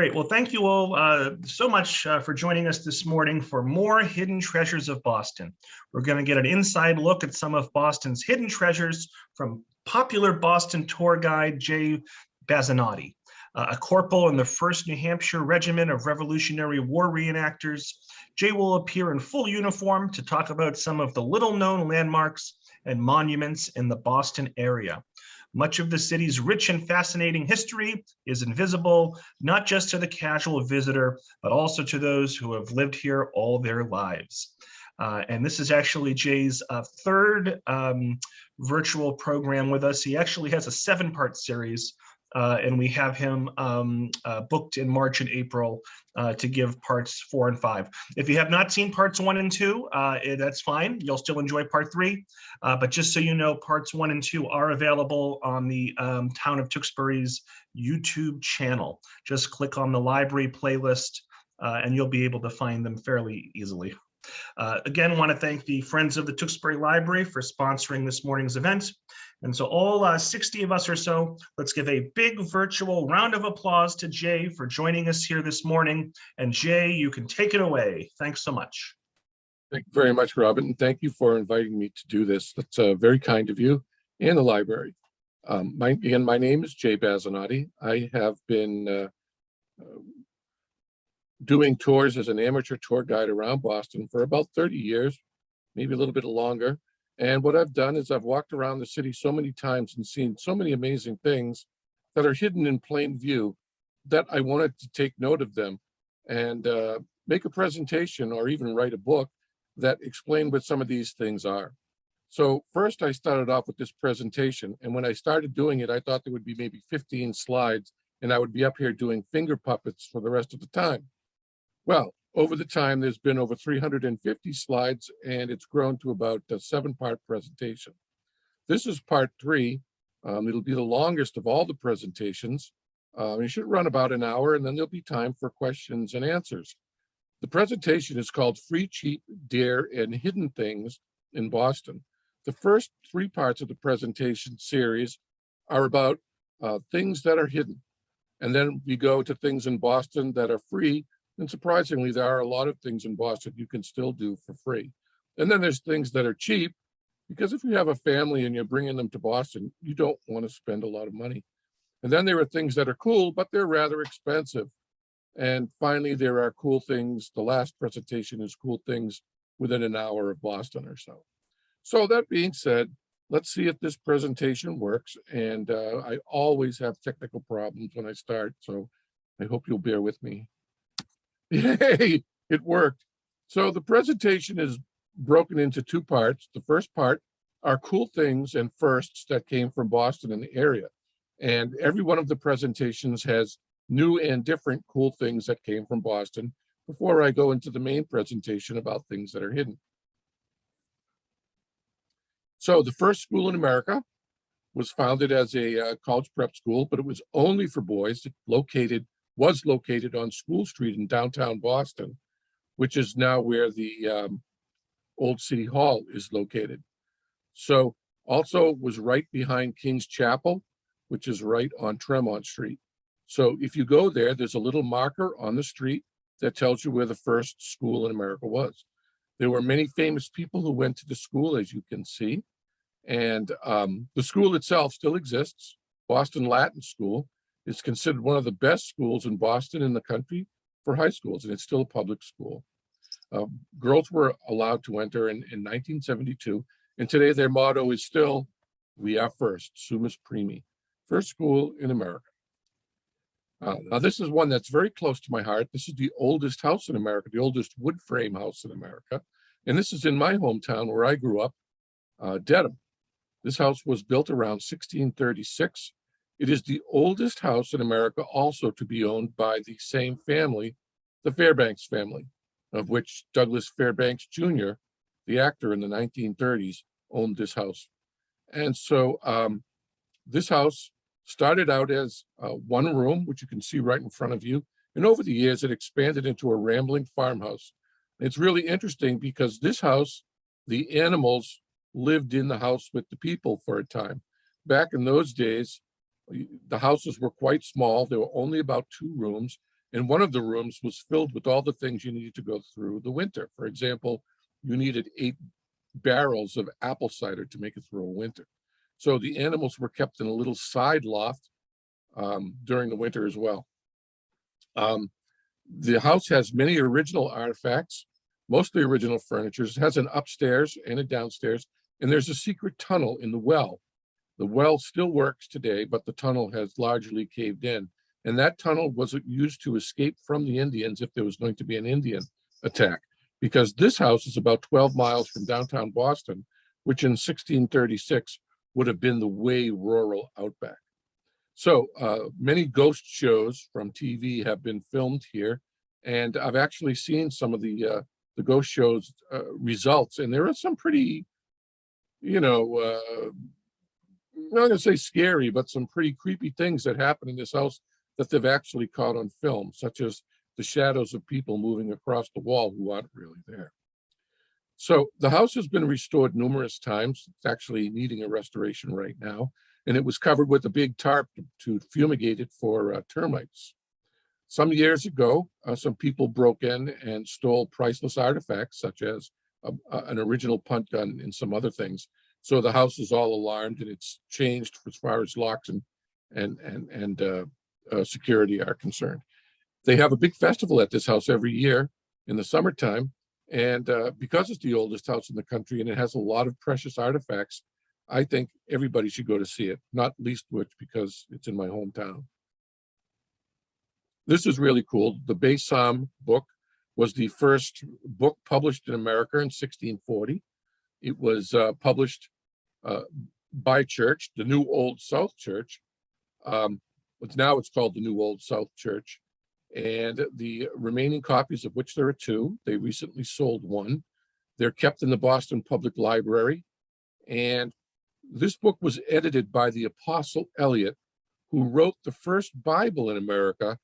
Great. Well, thank you all so much for joining us this morning for more Hidden Treasures of Boston. We're going to get an inside look at some of Boston's hidden treasures from popular Boston tour guide Jay Bazzinotti, a corporal in the 1st New Hampshire Regiment of Revolutionary War reenactors. Jay will appear in full uniform to talk about some of the little-known landmarks and monuments in the Boston area. Much of the city's rich and fascinating history is invisible, not just to the casual visitor, but also to those who have lived here all their lives. And this is actually Jay's third virtual program with us. He actually has a 7-part series, and we have him booked in March and April to give parts 4 and 5. If you have not seen parts 1 and 2, that's fine. You'll still enjoy part 3. But just so you know, parts 1 and 2 are available on the Town of Tewksbury's YouTube channel. Just click on the library playlist and you'll be able to find them fairly easily. Again, want to thank the Friends of the Tewksbury Library for sponsoring this morning's event. And so all 60 of us or so, let's give a big virtual round of applause to Jay for joining us here this morning. And Jay, you can take it away. Thanks so much. Thank you very much, Robin. And thank you for inviting me to do this. That's very kind of you and the library. My name is Jay Bazzinotti. I have been doing tours as an amateur tour guide around Boston for about 30 years, maybe a little bit longer. And what I've done is I've walked around the city so many times and seen so many amazing things that are hidden in plain view that I wanted to take note of them and make a presentation or even write a book that explain what some of these things are. So first I started off with this presentation, and when I started doing it, I thought there would be maybe 15 slides and I would be up here doing finger puppets for the rest of the time. Well, over the time, there's been over 350 slides, and it's grown to about a 7-part presentation. This is part 3. It'll be the longest of all the presentations. It should run about an hour, and then there'll be time for questions and answers. The presentation is called Free, Cheap, Dare, and Hidden Things in Boston. The first 3 parts of the presentation series are about things that are hidden. And then we go to things in Boston that are free. And surprisingly, there are a lot of things in Boston you can still do for free. And then there's things that are cheap, because if you have a family and you're bringing them to Boston, you don't want to spend a lot of money. And then there are things that are cool, but they're rather expensive. And finally, there are cool things. The last presentation is cool things within an hour of Boston or so. So that being said, let's see if this presentation works. And I always have technical problems when I start, so I hope you'll bear with me. Yay, it worked. So the presentation is broken into 2 parts. The first part are cool things and firsts that came from Boston and the area. And every one of the presentations has new and different cool things that came from Boston before I go into the main presentation about things that are hidden. So the first school in America was founded as a college prep school, but it was only for boys. It was located on School Street in downtown Boston, which is now where the old City Hall is located. So also was right behind King's Chapel, which is right on Tremont Street. So if you go there, there's a little marker on the street that tells you where the first school in America was. There were many famous people who went to the school, as you can see. And the school itself still exists. Boston Latin School is considered one of the best schools in Boston in the country for high schools, and it's still a public school. Girls were allowed to enter in 1972, and today their motto is still, "We are first, Sumus Primi," first school in America. Now this is one that's very close to my heart. This is the oldest house in America, the oldest wood frame house in America, and this is in my hometown where I grew up, Dedham. This house was built around 1636. It is the oldest house in America also to be owned by the same family, the Fairbanks family, of which Douglas Fairbanks Jr., the actor in the 1930s, owned this house. And so this house started out as one room, which you can see right in front of you. And over the years, it expanded into a rambling farmhouse. It's really interesting because this house, the animals lived in the house with the people for a time. Back in those days, the houses were quite small. There were only about 2 rooms, And one of the rooms was filled with all the things you needed to go through the winter. For example, you needed 8 barrels of apple cider to make it through a winter. So the animals were kept in a little side loft during the winter as well. The house has many original artifacts, mostly original furniture. It has an upstairs and a downstairs, and there's a secret tunnel in the well. The well still works today, but the tunnel has largely caved in. And that tunnel was used to escape from the Indians if there was going to be an Indian attack, because this house is about 12 miles from downtown Boston, which in 1636 would have been the way rural outback. So many ghost shows from TV have been filmed here, and I've actually seen some of the ghost shows results, and there are some pretty, I'm not going to say scary, but some pretty creepy things that happen in this house that they've actually caught on film, such as the shadows of people moving across the wall who aren't really there. So the house has been restored numerous times. It's actually needing a restoration right now. And it was covered with a big tarp to fumigate it for termites. Some years ago, some people broke in and stole priceless artifacts, such as an original punt gun and some other things. So the house is all alarmed, and it's changed as far as locks and security are concerned. They have a big festival at this house every year in the summertime. And because it's the oldest house in the country and it has a lot of precious artifacts, I think everybody should go to see it, not least which because it's in my hometown. This is really cool. The Bassam Book was the first book published in America in 1640. It was published by church, the New Old South Church. But now it's called the New Old South Church. And the remaining copies, of which there are 2, they recently sold one. They're kept in the Boston Public Library. And this book was edited by the Apostle Eliot, who wrote the first Bible in America.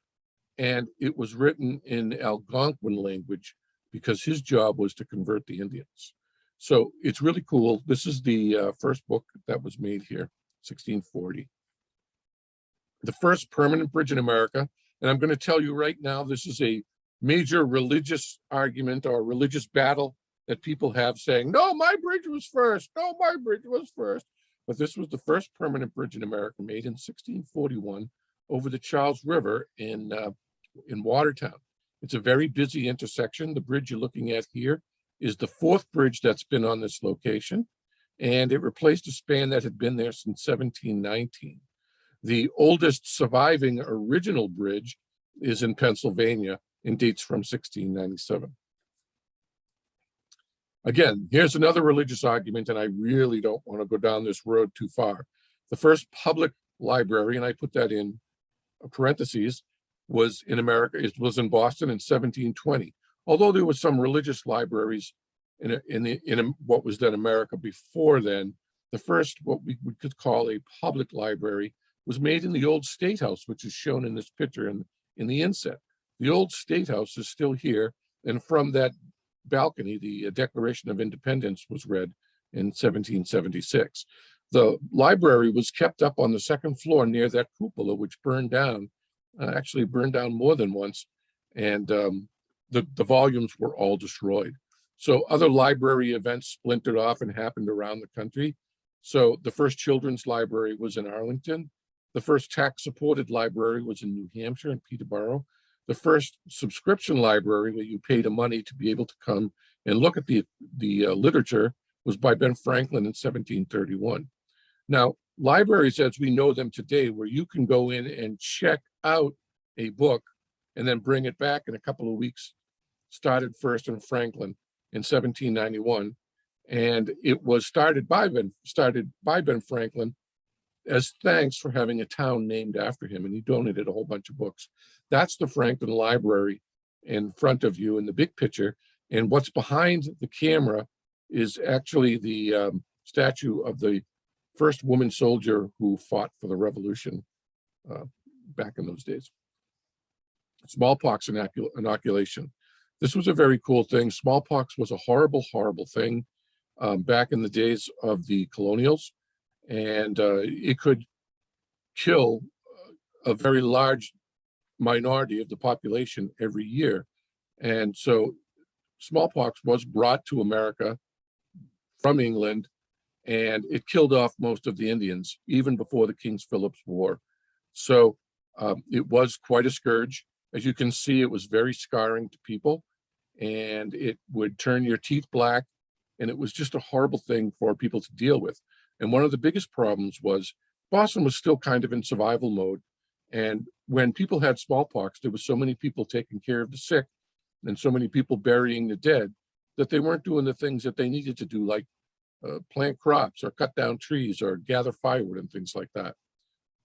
And it was written in Algonquin language because his job was to convert the Indians. So it's really cool. This is the first book that was made here, 1640. The first permanent bridge in America. And I'm going to tell you right now, this is a major religious argument or religious battle that people have saying, no, my bridge was first. No, my bridge was first. But this was the first permanent bridge in America made in 1641 over the Charles River in Watertown. It's a very busy intersection. The bridge you're looking at here is the 4th bridge that's been on this location. And it replaced a span that had been there since 1719. The oldest surviving original bridge is in Pennsylvania and dates from 1697. Again, here's another religious argument, and I really don't want to go down this road too far. The first public library, and I put that in parentheses, was in America. It was in Boston in 1720. Although there were some religious libraries in what was then America before then, the first what we could call a public library was made in the old State House, which is shown in this picture in the inset. The old State House is still here, and from that balcony, the Declaration of Independence was read in 1776. The library was kept up on the 2nd floor near that cupola, which burned down, actually burned down more than once, and the volumes were all destroyed. So other library events splintered off and happened around the country. So the first children's library was in Arlington. The first tax-supported library was in New Hampshire and Peterborough. The first subscription library where you paid a money to be able to come and look at the literature was by Ben Franklin in 1731. Now, libraries as we know them today, where you can go in and check out a book and then bring it back in a couple of weeks, started first in Franklin in 1791. And it was started by Ben Franklin as thanks for having a town named after him, and he donated a whole bunch of books. That's the Franklin Library in front of you in the big picture, and what's behind the camera is actually the statue of the first woman soldier who fought for the Revolution back in those days. Smallpox inoculation. This was a very cool thing. Smallpox was a horrible, horrible thing back in the days of the colonials. And it could kill a very large minority of the population every year. And so smallpox was brought to America from England, and it killed off most of the Indians even before the King Philip's War. So it was quite a scourge. As you can see, it was very scarring to people, and it would turn your teeth black, and it was just a horrible thing for people to deal with. And one of the biggest problems was Boston was still kind of in survival mode. And when people had smallpox, there was so many people taking care of the sick and so many people burying the dead that they weren't doing the things that they needed to do, like plant crops or cut down trees or gather firewood and things like that.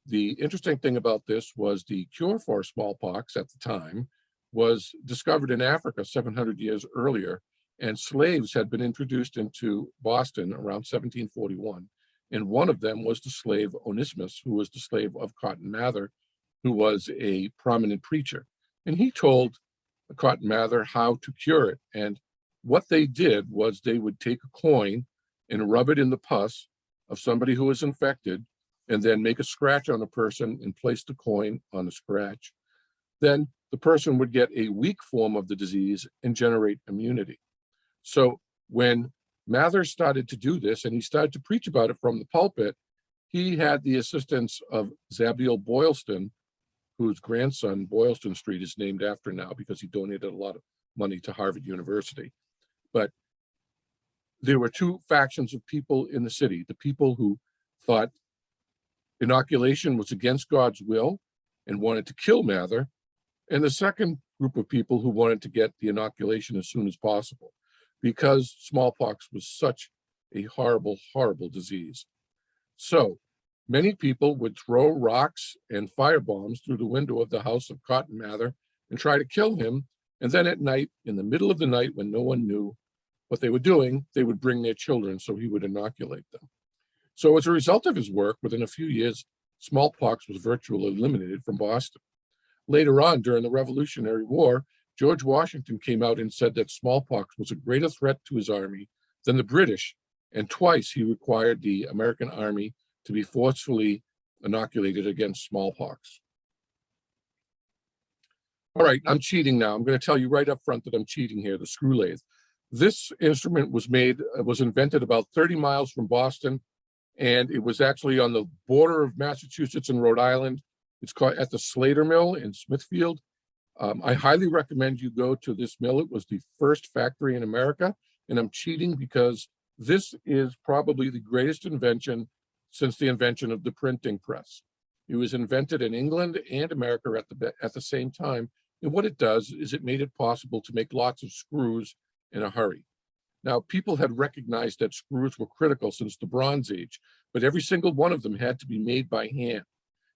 The interesting thing about this was the cure for smallpox at the time was discovered in Africa 700 years earlier, and slaves had been introduced into Boston around 1741. And one of them was the slave Onesimus, who was the slave of Cotton Mather, who was a prominent preacher. And he told Cotton Mather how to cure it. And what they did was they would take a coin and rub it in the pus of somebody who was infected, and then make a scratch on a person and place the coin on the scratch. Then the person would get a weak form of the disease and generate immunity. So when Mather started to do this, and he started to preach about it from the pulpit, he had the assistance of Zabiel Boylston, whose grandson, Boylston Street, is named after now because he donated a lot of money to Harvard University. But there were two factions of people in the city: the people who thought inoculation was against God's will and wanted to kill Mather, and the second group of people who wanted to get the inoculation as soon as possible, because smallpox was such a horrible, horrible disease. So many people would throw rocks and firebombs through the window of the house of Cotton Mather and try to kill him. And then at night, in the middle of the night, when no one knew what they were doing, they would bring their children so he would inoculate them. So as a result of his work, within a few years, smallpox was virtually eliminated from Boston. Later on, during the Revolutionary War, George Washington came out and said that smallpox was a greater threat to his army than the British, and twice he required the American army to be forcefully inoculated against smallpox. All right, I'm cheating now. I'm going to tell you right up front that I'm cheating here, the screw lathe. This instrument was invented about 30 miles from Boston, and it was actually on the border of Massachusetts and Rhode Island. It's called at the Slater Mill in Smithfield. I highly recommend you go to this mill. It was the first factory in America, and I'm cheating because this is probably the greatest invention since the invention of the printing press. It was invented in England and America at the same time, and what it does is it made it possible to make lots of screws in a hurry. Now, people had recognized that screws were critical since the Bronze Age, but every single one of them had to be made by hand.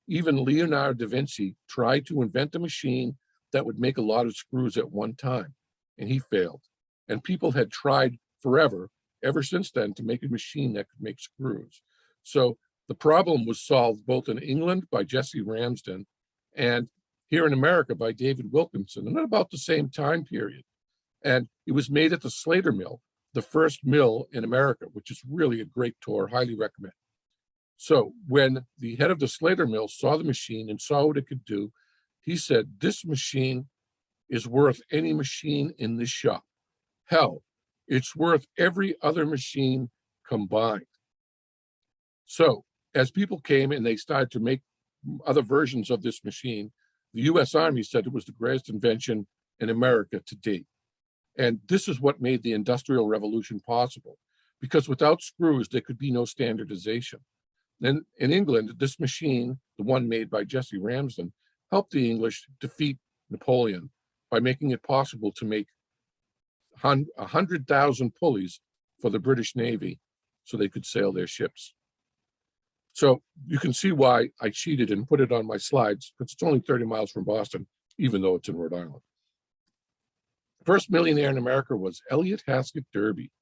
Even Leonardo da Vinci tried to invent a machine that would make a lot of screws at one time, and he failed. And people had tried forever, ever since then, to make a machine that could make screws. So the problem was solved both in England by Jesse Ramsden and here in America by David Wilkinson, and at about the same time period. And it was made at the Slater Mill, the first mill in America, which is really a great tour, highly recommend. So when the head of the Slater Mill saw the machine and saw what it could do, he said, "This machine is worth any machine in this shop. Hell, it's worth every other machine combined." So as people came and they started to make other versions of this machine, the US Army said it was the greatest invention in America to date. And this is what made the Industrial Revolution possible, because without screws, there could be no standardization. Then in England, this machine, the one made by Jesse Ramsden, helped the English defeat Napoleon by making it possible to make 100,000 pulleys for the British Navy so they could sail their ships. So you can see why I cheated and put it on my slides, because it's only 30 miles from Boston, even though it's in Rhode Island. The first millionaire in America was Elliot Haskett Derby,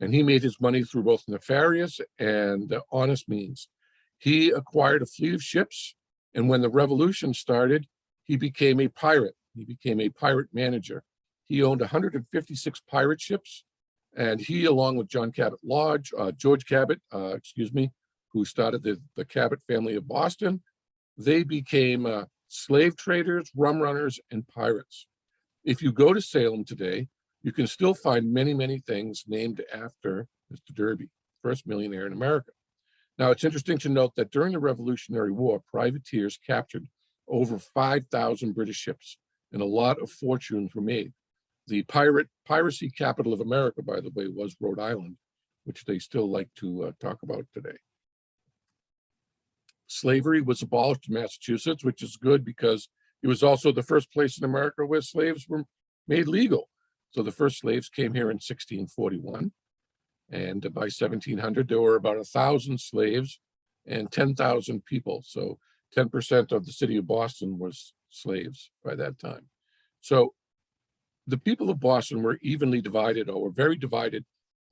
and he made his money through both nefarious and honest means. He acquired a fleet of ships, and when the revolution started, he became a pirate. He became a pirate manager. He owned 156 pirate ships, and he, along with George Cabot, who started the Cabot family of Boston, they became slave traders, rum runners, and pirates. If you go to Salem today, you can still find many, many things named after Mr. Derby, first millionaire in America. Now, it's interesting to note that during the Revolutionary War, privateers captured over 5,000 British ships, and a lot of fortunes were made. The piracy capital of America, by the way, was Rhode Island, which they still like to talk about today. Slavery was abolished in Massachusetts, which is good because it was also the first place in America where slaves were made legal. So the first slaves came here in 1641. And by 1700, there were about 1,000 slaves and 10,000 people. So 10% of the city of Boston was slaves by that time. So the people of Boston were evenly divided, or were very divided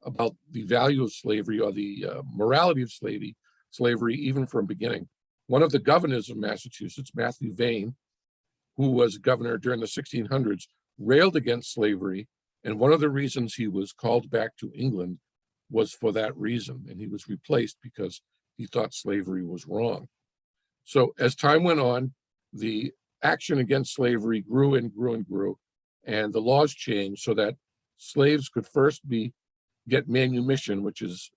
about the value of slavery, or the morality of slavery, even from beginning. One of the governors of Massachusetts, Matthew Vane, who was governor during the 1600s, railed against slavery. And one of the reasons he was called back to England was for that reason. And he was replaced because he thought slavery was wrong. So as time went on, the action against slavery grew and grew and grew. And the laws changed so that slaves could first get manumission, which is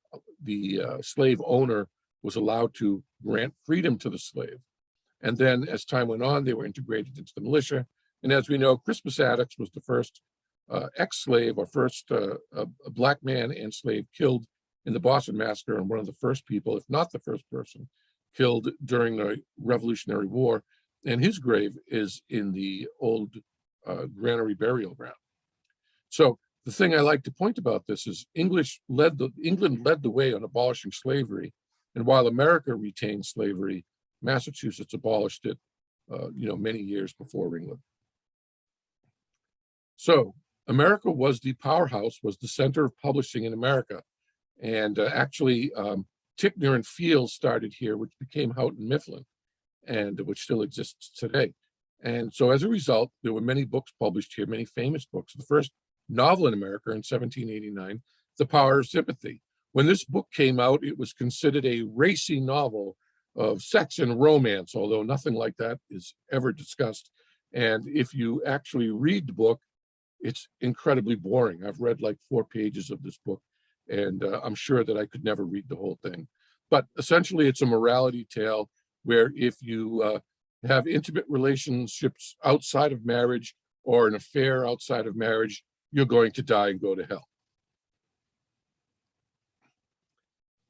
the slave owner was allowed to grant freedom to the slave. And then as time went on, they were integrated into the militia. And as we know, Crispus Attucks was the first ex-slave, or first a black man and slave killed in the Boston Massacre, and one of the first people, if not the first person, killed during the Revolutionary War. And his grave is in the old granary burial ground. So the thing I like to point about this is England led the way on abolishing slavery, and while America retained slavery, Massachusetts abolished it, many years before England. So America was the powerhouse, was the center of publishing in America, and actually Ticknor and Fields started here, which became Houghton Mifflin, and which still exists today. And so as a result, there were many books published here, many famous books. The first novel in America in 1789, The Power of Sympathy. When this book came out, it was considered a racy novel of sex and romance, although nothing like that is ever discussed. And if you actually read the book, it's incredibly boring. I've read like 4 pages of this book, and I'm sure that I could never read the whole thing. But essentially, it's a morality tale where if you have intimate relationships outside of marriage, or an affair outside of marriage, you're going to die and go to hell.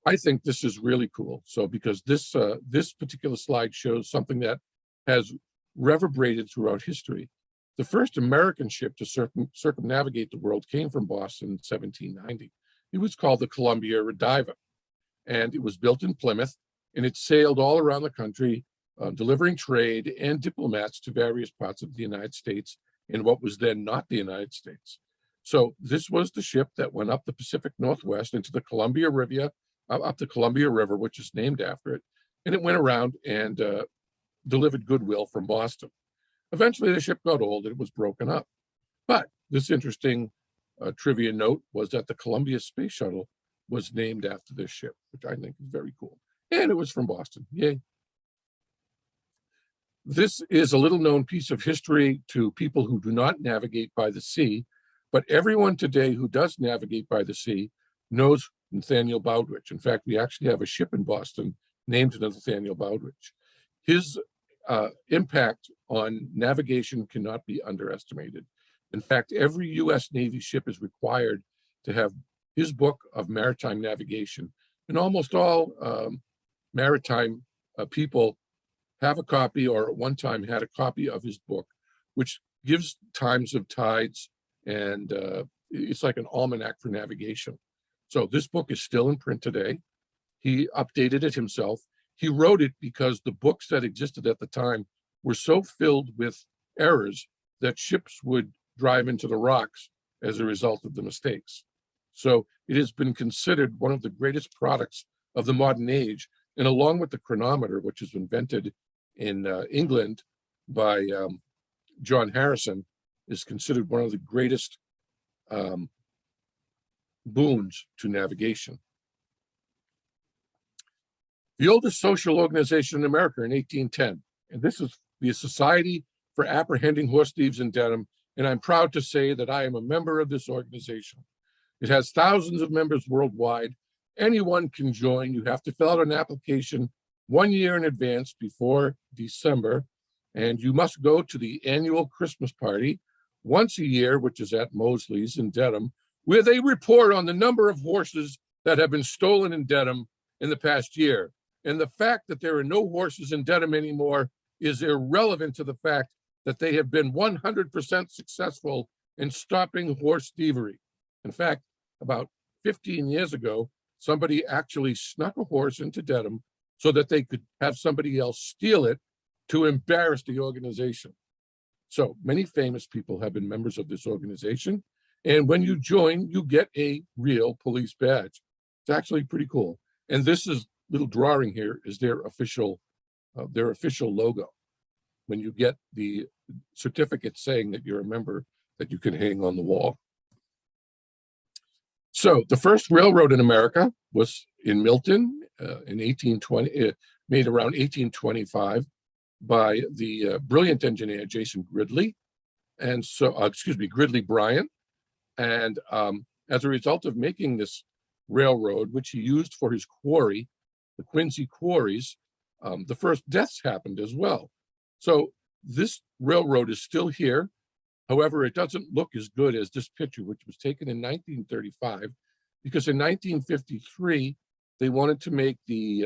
I think this is really cool. So because this particular slide shows something that has reverberated throughout history. The first American ship to circumnavigate the world came from Boston in 1790. It was called the Columbia Rediva, and it was built in Plymouth, and it sailed all around the country, delivering trade and diplomats to various parts of the United States in what was then not the United States. So this was the ship that went up the Pacific Northwest into the Columbia River, up the Columbia River, which is named after it, and it went around and delivered goodwill from Boston. Eventually, the ship got old and it was broken up. But this interesting trivia note was that the Columbia Space Shuttle was named after this ship, which I think is very cool. And it was from Boston. Yay. This is a little known piece of history to people who do not navigate by the sea, but everyone today who does navigate by the sea knows Nathaniel Bowdridge. In fact, we actually have a ship in Boston named Nathaniel Bowdridge. His impact on navigation cannot be underestimated. In fact, every U.S. Navy ship is required to have his book of maritime navigation, and almost all maritime people have a copy, or at one time had a copy of his book, which gives times of tides, and it's like an almanac for navigation. So this book is still in print today. He updated it himself. He wrote it because the books that existed at the time were so filled with errors that ships would drive into the rocks as a result of the mistakes. So it has been considered one of the greatest products of the modern age. And along with the chronometer, which was invented in England by John Harrison, is considered one of the greatest boons to navigation. The oldest social organization in America in 1810, and this is the Society for Apprehending Horse Thieves in Dedham, and I'm proud to say that I am a member of this organization. It has thousands of members worldwide. Anyone can join. You have to fill out an application 1 year in advance before December, and you must go to the annual Christmas party once a year, which is at Mosley's in Dedham, where they report on the number of horses that have been stolen in Dedham in the past year. And the fact that there are no horses in Dedham anymore is irrelevant to the fact that they have been 100% successful in stopping horse thievery. In fact, about 15 years ago, somebody actually snuck a horse into Dedham so that they could have somebody else steal it to embarrass the organization. So many famous people have been members of this organization. And when you join, you get a real police badge. It's actually pretty cool. And this is little drawing here is their official logo. When you get the certificate saying that you're a member, that you can hang on the wall. So the first railroad in America was in Milton in 1820, made around 1825 by the brilliant engineer Jason Gridley, and so Gridley Bryant. And as a result of making this railroad, which he used for his quarry, the Quincy quarries, the first deaths happened as well. So this railroad is still here. However, it doesn't look as good as this picture, which was taken in 1935, because in 1953, they wanted to make the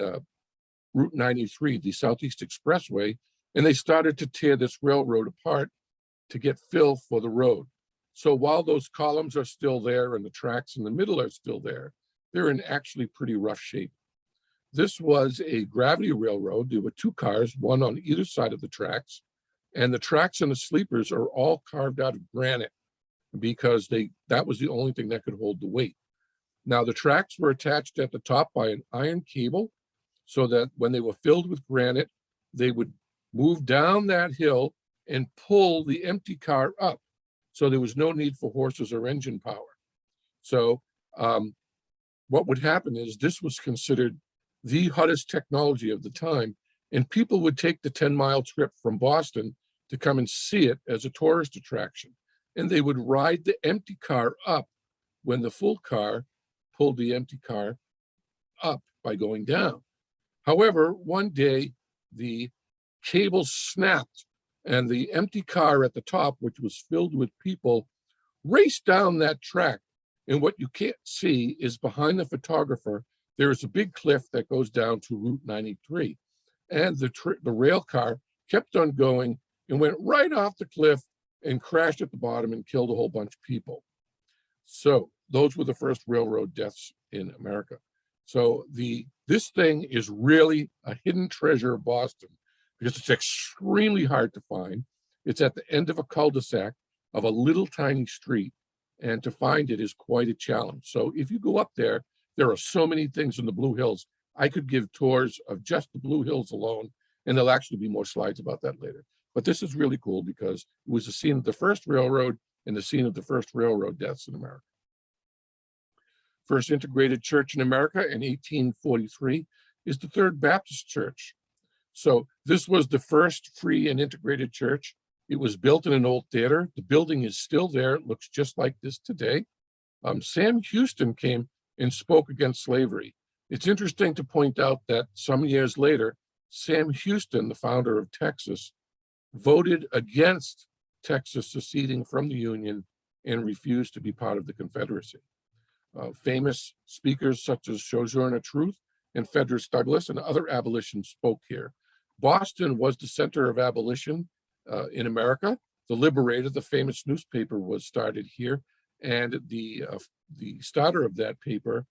Route 93, the Southeast Expressway, and they started to tear this railroad apart to get fill for the road. So while those columns are still there and the tracks in the middle are still there, they're in actually pretty rough shape. This was a gravity railroad. There were two cars, one on either side of the tracks, and the tracks and the sleepers are all carved out of granite because that was the only thing that could hold the weight. Now, the tracks were attached at the top by an iron cable so that when they were filled with granite, they would move down that hill and pull the empty car up. So there was no need for horses or engine power. So what would happen is this was considered the hottest technology of the time, and people would take the 10-mile trip from Boston to come and see it as a tourist attraction. And they would ride the empty car up when the full car pulled the empty car up by going down. However, one day the cable snapped and the empty car at the top, which was filled with people, raced down that track. And what you can't see is behind the photographer, there is a big cliff that goes down to Route 93. And the rail car kept on going and went right off the cliff and crashed at the bottom and killed a whole bunch of people. So those were the first railroad deaths in America. So this thing is really a hidden treasure of Boston because it's extremely hard to find. It's at the end of a cul-de-sac of a little tiny street, and to find it is quite a challenge. So if you go up there, there are so many things in the Blue Hills. I could give tours of just the Blue Hills alone, and there'll actually be more slides about that later. But this is really cool because it was the scene of the first railroad and the scene of the first railroad deaths in America. First integrated church in America in 1843 is the Third Baptist Church. So this was the first free and integrated church. It was built in an old theater. The building is still there. It looks just like this today. Sam Houston came and spoke against slavery. It's interesting to point out that some years later, Sam Houston, the founder of Texas, voted against Texas seceding from the Union and refused to be part of the Confederacy. Famous speakers such as Sojourner Truth and Frederick Douglass and other abolitionists spoke here. Boston was the center of abolition in America. The Liberator, the famous newspaper, was started here, and the starter of that paper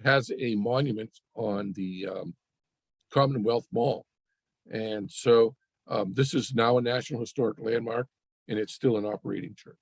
has a monument on the Commonwealth Mall. And so this is now a National Historic Landmark, and it's still an operating church.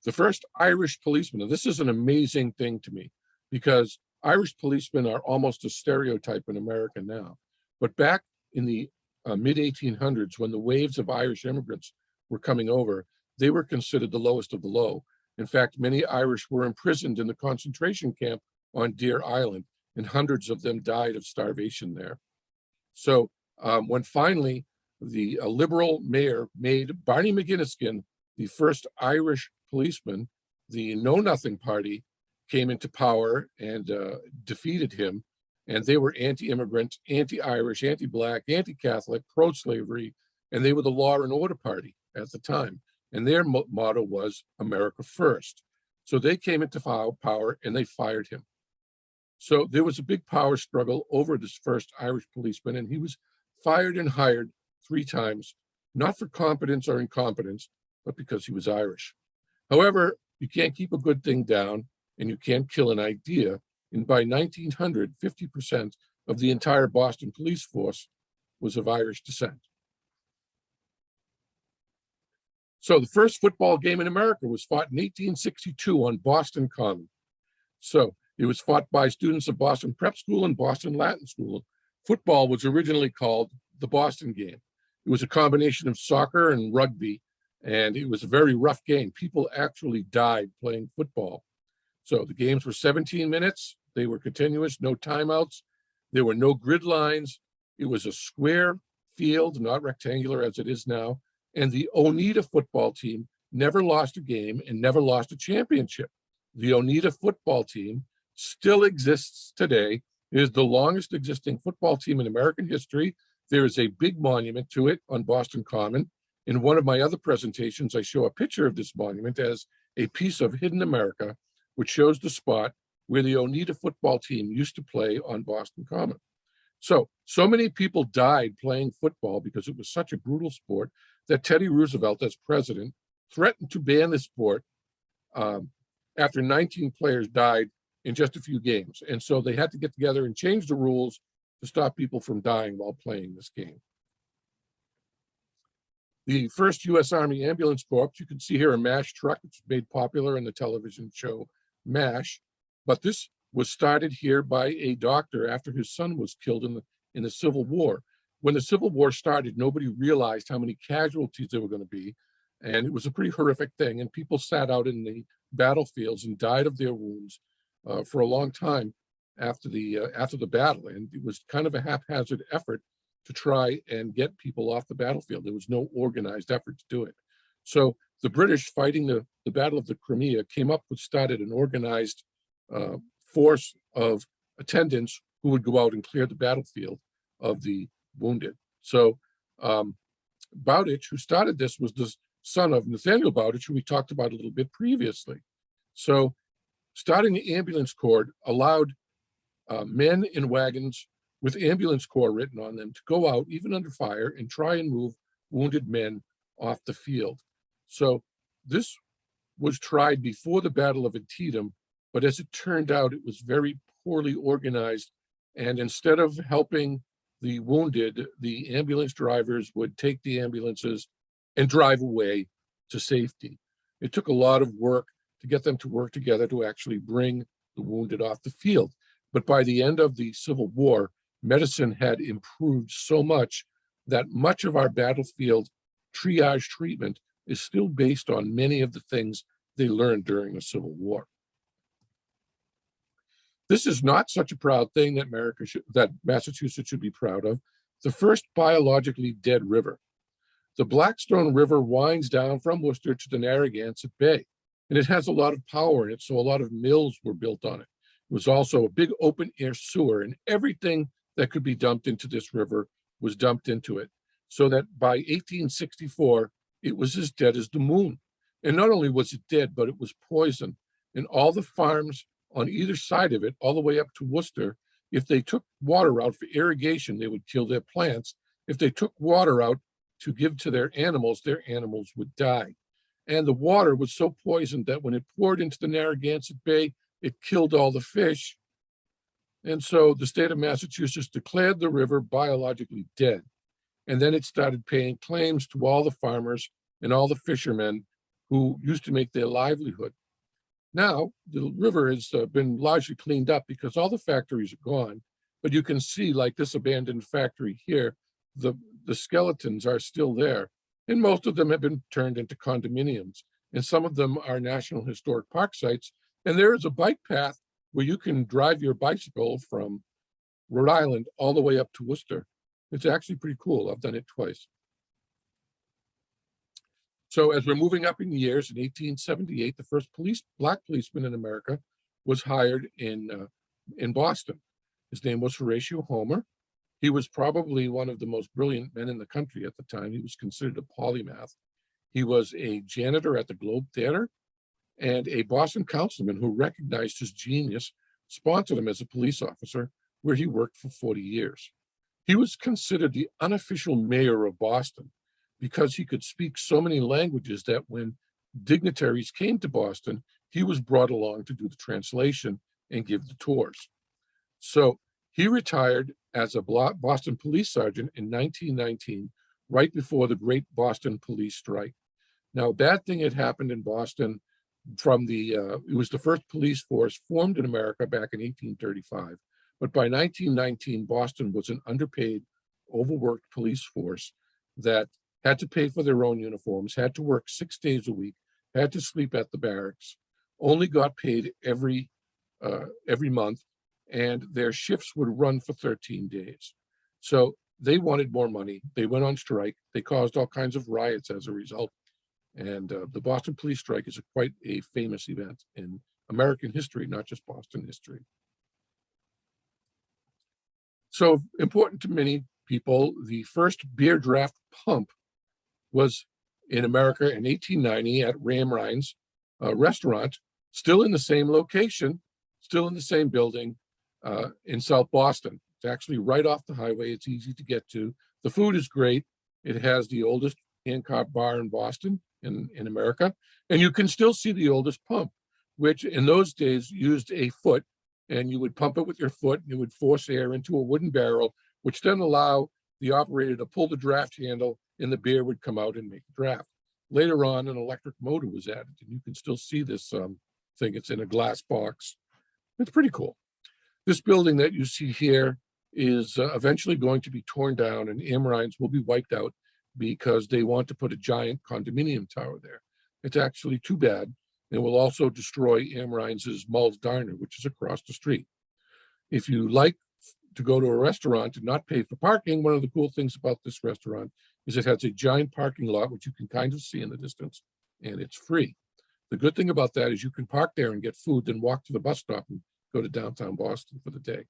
The first Irish policeman, and this is an amazing thing to me because Irish policemen are almost a stereotype in America now. But back in the mid-1800s, when the waves of Irish immigrants were coming over, they were considered the lowest of the low. In fact, many Irish were imprisoned in the concentration camp on Deer Island, and hundreds of them died of starvation there. So when finally a liberal mayor made Barney McGinniskin the first Irish policeman, the Know Nothing Party came into power and defeated him. And they were anti-immigrant, anti-Irish, anti-Black, anti-Catholic, pro-slavery, and they were the law and order party at the time. And their motto was America First. So they came into power and they fired him. So there was a big power struggle over this first Irish policeman, and he was fired and hired 3 times, not for competence or incompetence, but because he was Irish. However, you can't keep a good thing down and you can't kill an idea. And by 1900, 50% of the entire Boston police force was of Irish descent. So the first football game in America was fought in 1862 on Boston Common. So it was fought by students of Boston Prep School and Boston Latin School. Football was originally called the Boston game. It was a combination of soccer and rugby, and it was a very rough game. People actually died playing football. So the games were 17 minutes. They were continuous, no timeouts. There were no grid lines. It was a square field, not rectangular as it is now. And the Oneida football team never lost a game and never lost a championship. The Oneida football team still exists today. It is the longest existing football team in American history. There is a big monument to it on Boston Common. In one of my other presentations, I show a picture of this monument as a piece of hidden America, which shows the spot where the Oneida football team used to play on Boston Common. So many people died playing football because it was such a brutal sport that Teddy Roosevelt, as president, threatened to ban the sport after 19 players died in just a few games. And so they had to get together and change the rules to stop people from dying while playing this game. The first U.S. Army Ambulance Corps, you can see here a MASH truck, which was made popular in the television show MASH. But this was started here by a doctor after his son was killed in the Civil War. When the Civil War started, nobody realized how many casualties there were going to be. And it was a pretty horrific thing. And people sat out in the battlefields and died of their wounds for a long time after the battle. And it was kind of a haphazard effort to try and get people off the battlefield. There was no organized effort to do it. So the British, fighting the Battle of the Crimea, started an organized force of attendants who would go out and clear the battlefield of the wounded. So Bowdich, who started this, was the son of Nathaniel Bowdridge, who we talked about a little bit previously. So starting the ambulance corps allowed men in wagons with ambulance corps written on them to go out, even under fire, and try and move wounded men off the field. So this was tried before the Battle of Antietam, but as it turned out, it was very poorly organized. And instead of helping the wounded, the ambulance drivers would take the ambulances and drive away to safety. It took a lot of work to get them to work together to actually bring the wounded off the field. But by the end of the Civil War, medicine had improved so much that much of our battlefield triage treatment is still based on many of the things they learned during the Civil War. This is not such a proud thing that Massachusetts should be proud of. The first biologically dead river. The Blackstone River winds down from Worcester to the Narragansett Bay, and it has a lot of power in it, so a lot of mills were built on it. It was also a big open air sewer, and everything that could be dumped into this river was dumped into it, so that by 1864, it was as dead as the moon. And not only was it dead, but it was poisoned. And all the farms on either side of it, all the way up to Worcester, if they took water out for irrigation, they would kill their plants. If they took water out to give to their animals would die. And the water was so poisoned that when it poured into the Narragansett Bay, it killed all the fish. And so the state of Massachusetts declared the river biologically dead. And then it started paying claims to all the farmers and all the fishermen who used to make their livelihood. Now, the river has been largely cleaned up because all the factories are gone. But you can see, like this abandoned factory here, the skeletons are still there. And most of them have been turned into condominiums. And some of them are National Historic Park sites. And there is a bike path where you can drive your bicycle from Rhode Island all the way up to Worcester. It's actually pretty cool. I've done it twice. So as we're moving up in years, in 1878, the first black policeman in America was hired in Boston. His name was Horatio Homer. He was probably one of the most brilliant men in the country at the time. He was considered a polymath. He was a janitor at the Globe Theater, and a Boston councilman who recognized his genius sponsored him as a police officer, where he worked for 40 years. He was considered the unofficial mayor of Boston because he could speak so many languages that when dignitaries came to Boston, he was brought along to do the translation and give the tours. So he retired as a Boston police sergeant in 1919, right before the Great Boston Police Strike. Now, a bad thing had happened in Boston from it was the first police force formed in America back in 1835. But by 1919, Boston was an underpaid, overworked police force that had to pay for their own uniforms, had to work 6 days a week, had to sleep at the barracks, only got paid every month, and their shifts would run for 13 days. So they wanted more money. They went on strike. They caused all kinds of riots as a result. And the Boston police strike is quite a famous event in American history, not just Boston history. So important to many people, the first beer draft pump was in America in 1890 at Ram Ryan's restaurant, still in the same location, still in the same building in South Boston. It's actually right off the highway. It's easy to get to. The food is great. It has the oldest hand-carved bar in Boston, in America. And you can still see the oldest pump, which in those days used a foot, and you would pump it with your foot, and it would force air into a wooden barrel, which then allow the operator to pull the draft handle, and the beer would come out and make a draft. Later on, an electric motor was added, and you can still see this thing. It's in a glass box. It's pretty cool. This building that you see here is eventually going to be torn down, and Amrines will be wiped out because they want to put a giant condominium tower there. It's actually too bad. It will also destroy Amrines' Mull's Diner, which is across the street. If you like to go to a restaurant and not pay for parking, one of the cool things about this restaurant is it has a giant parking lot, which you can kind of see in the distance, and it's free. The good thing about that is you can park there and get food, then walk to the bus stop and go to downtown Boston for the day.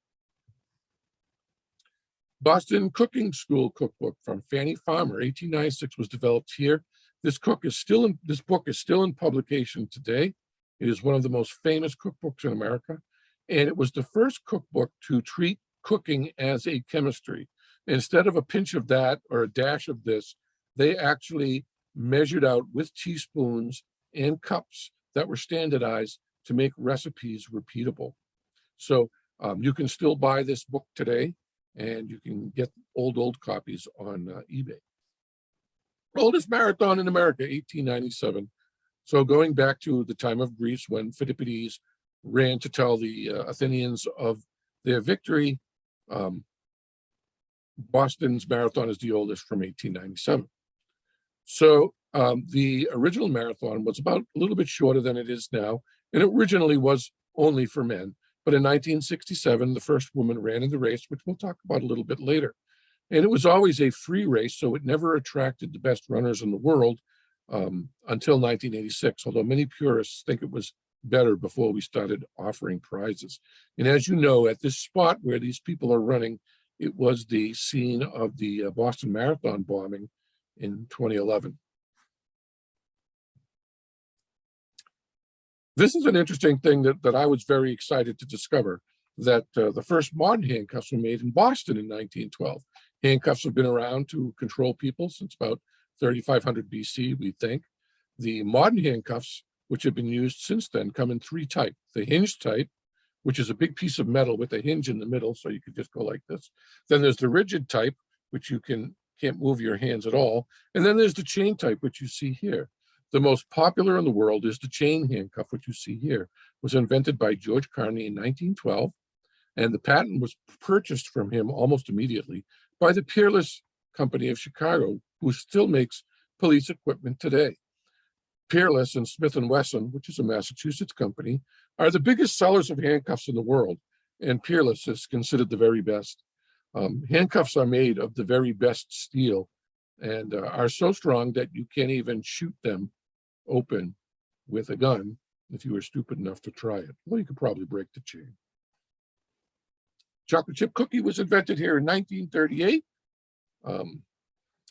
Boston Cooking School Cookbook from Fanny Farmer, 1896, was developed here. This book is still in publication today. It is one of the most famous cookbooks in America, and it was the first cookbook to treat cooking as a chemistry. Instead of a pinch of that or a dash of this, they actually measured out with teaspoons and cups that were standardized to make recipes repeatable. So you can still buy this book today, and you can get old copies on eBay. Oldest marathon in America, 1897. So going back to the time of Greece when Phidippides ran to tell the Athenians of their victory, Boston's marathon is the oldest from 1897. So the original marathon was about a little bit shorter than it is now, and it originally was only for men. But in 1967, the first woman ran in the race, which we'll talk about a little bit later. And it was always a free race, so it never attracted the best runners in the world until 1986, although many purists think it was better before we started offering prizes. And as you know, at this spot where these people are running, it was the scene of the Boston Marathon bombing in 2011. This is an interesting thing that I was very excited to discover, that the first modern handcuffs were made in Boston in 1912. Handcuffs have been around to control people since about 3500 BC, we think. The modern handcuffs, which have been used since then, come in three types. The hinge type, which is a big piece of metal with a hinge in the middle, so you could just go like this. Then there's the rigid type, which you can't move your hands at all. And then there's the chain type, which you see here. The most popular in the world is the chain handcuff, which you see here. It was invented by George Carney in 1912, and the patent was purchased from him almost immediately by the Peerless Company of Chicago, who still makes police equipment today. Peerless and Smith & Wesson, which is a Massachusetts company, are the biggest sellers of handcuffs in the world, and Peerless is considered the very best. Handcuffs are made of the very best steel and are so strong that you can't even shoot them open with a gun if you were stupid enough to try it. Well, you could probably break the chain. Chocolate chip cookie was invented here in 1938. It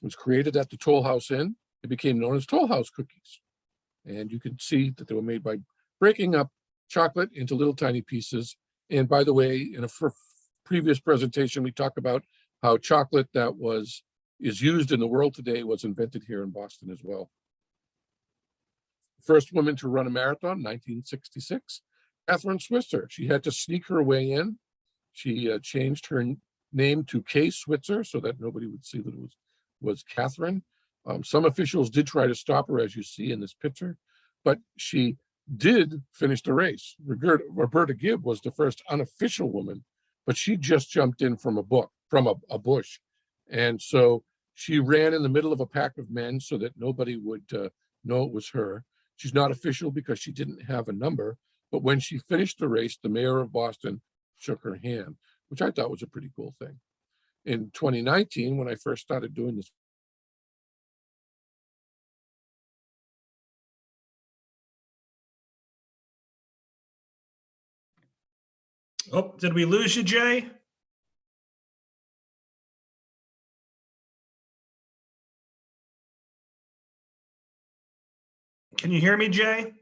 was created at the Toll House Inn. It became known as Toll House cookies. And you can see that they were made by breaking up chocolate into little tiny pieces. And by the way, in a previous presentation, we talked about how chocolate that is used in the world today was invented here in Boston as well. First woman to run a marathon, 1966, Catherine Switzer. She had to sneak her way in. She changed her name to Kay Switzer so that nobody would see that it was Catherine. Some officials did try to stop her, as you see in this picture, but she did finish the race. Roberta Gibb was the first unofficial woman, but she just jumped in from a bush. And so she ran in the middle of a pack of men so that nobody would know it was her. She's not official because she didn't have a number, but when she finished the race, the mayor of Boston shook her hand, which I thought was a pretty cool thing. In 2019, when I first started doing this, Oh, did we lose you, Jay? Can you hear me, Jay?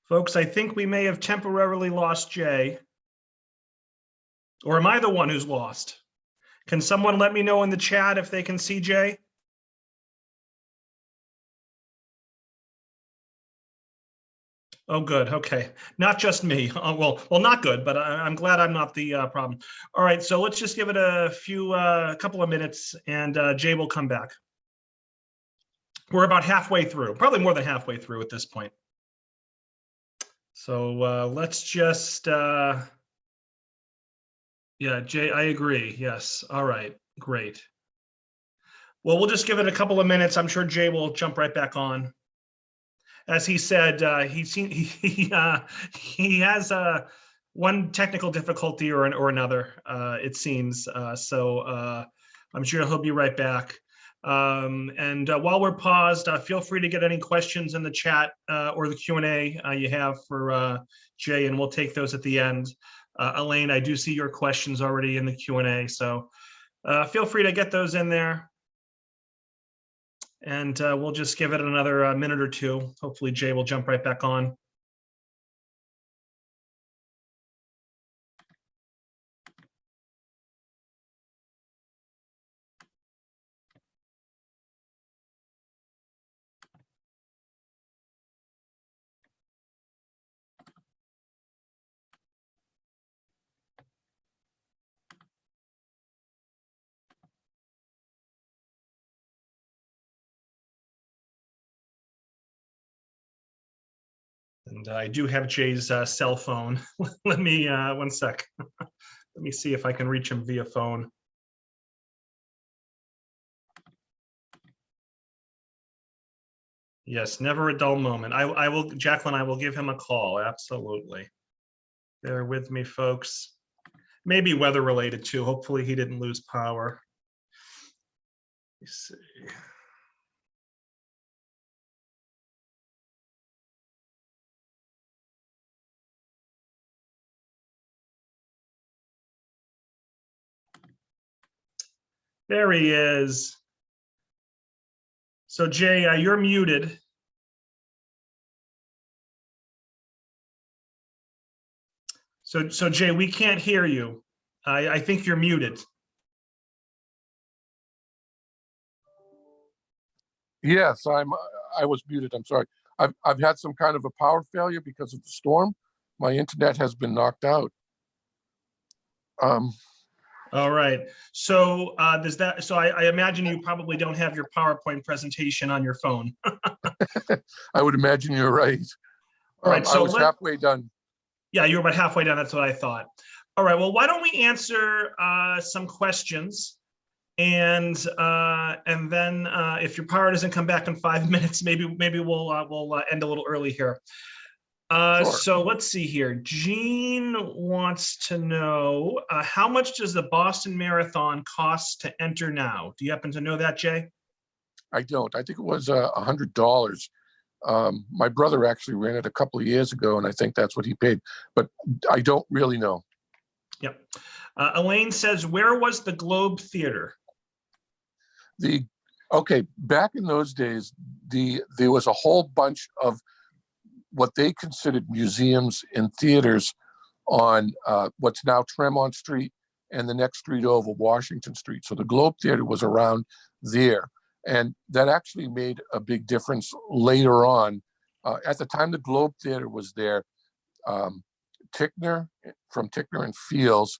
Folks, I think we may have temporarily lost Jay. Or am I the one who's lost? Can someone let me know in the chat if they can see Jay? Oh, good. Okay. Not just me. Well, not good, but I'm glad I'm not the problem. All right. So let's just give it a couple of minutes and Jay will come back. We're about halfway through, probably more than halfway through at this point. So let's just, yeah, Jay, I agree. Yes. All right. Great. Well, we'll just give it a couple of minutes. I'm sure Jay will jump right back on. As he said, he has one technical difficulty or another, it seems. So I'm sure he'll be right back. And while we're paused, feel free to get any questions in the chat or the Q&A you have for Jay, and we'll take those at the end. Elaine, I do see your questions already in the Q&A, so feel free to get those in there. And we'll just give it another minute or two. Hopefully Jay will jump right back on. And I do have Jay's cell phone. Let me, one sec. Let me see if I can reach him via phone. Yes, never a dull moment. I will, Jacqueline, I will give him a call, absolutely. Bear with me, folks. Maybe weather related too. Hopefully he didn't lose power. Let me see. There he is. So Jay, you're muted. So Jay, we can't hear you. I think you're muted. yes, I was muted. I'm sorry. I've had some kind of a power failure because of the storm. My internet has been knocked out. All right. So does that? So I imagine you probably don't have your PowerPoint presentation on your phone. I would imagine you're right. All right. So I was halfway done. Yeah, you were about halfway done. That's what I thought. All right. Well, why don't we answer some questions, and then if your power doesn't come back in 5 minutes, maybe we'll end a little early here. Sure. So let's see here. Jean wants to know how much does the Boston Marathon cost to enter now? Do you happen to know that, Jay? I don't. I think it was $100. My brother actually ran it a couple of years ago, and I think that's what he paid. But I don't really know. Yep. Elaine says, where was the Globe Theater? Back in those days, there was a whole bunch of what they considered museums and theaters on what's now Tremont Street and the next street over, Washington Street. So the Globe Theater was around there. And that actually made a big difference later on. At the time the Globe Theater was there, Tickner from Tickner and Fields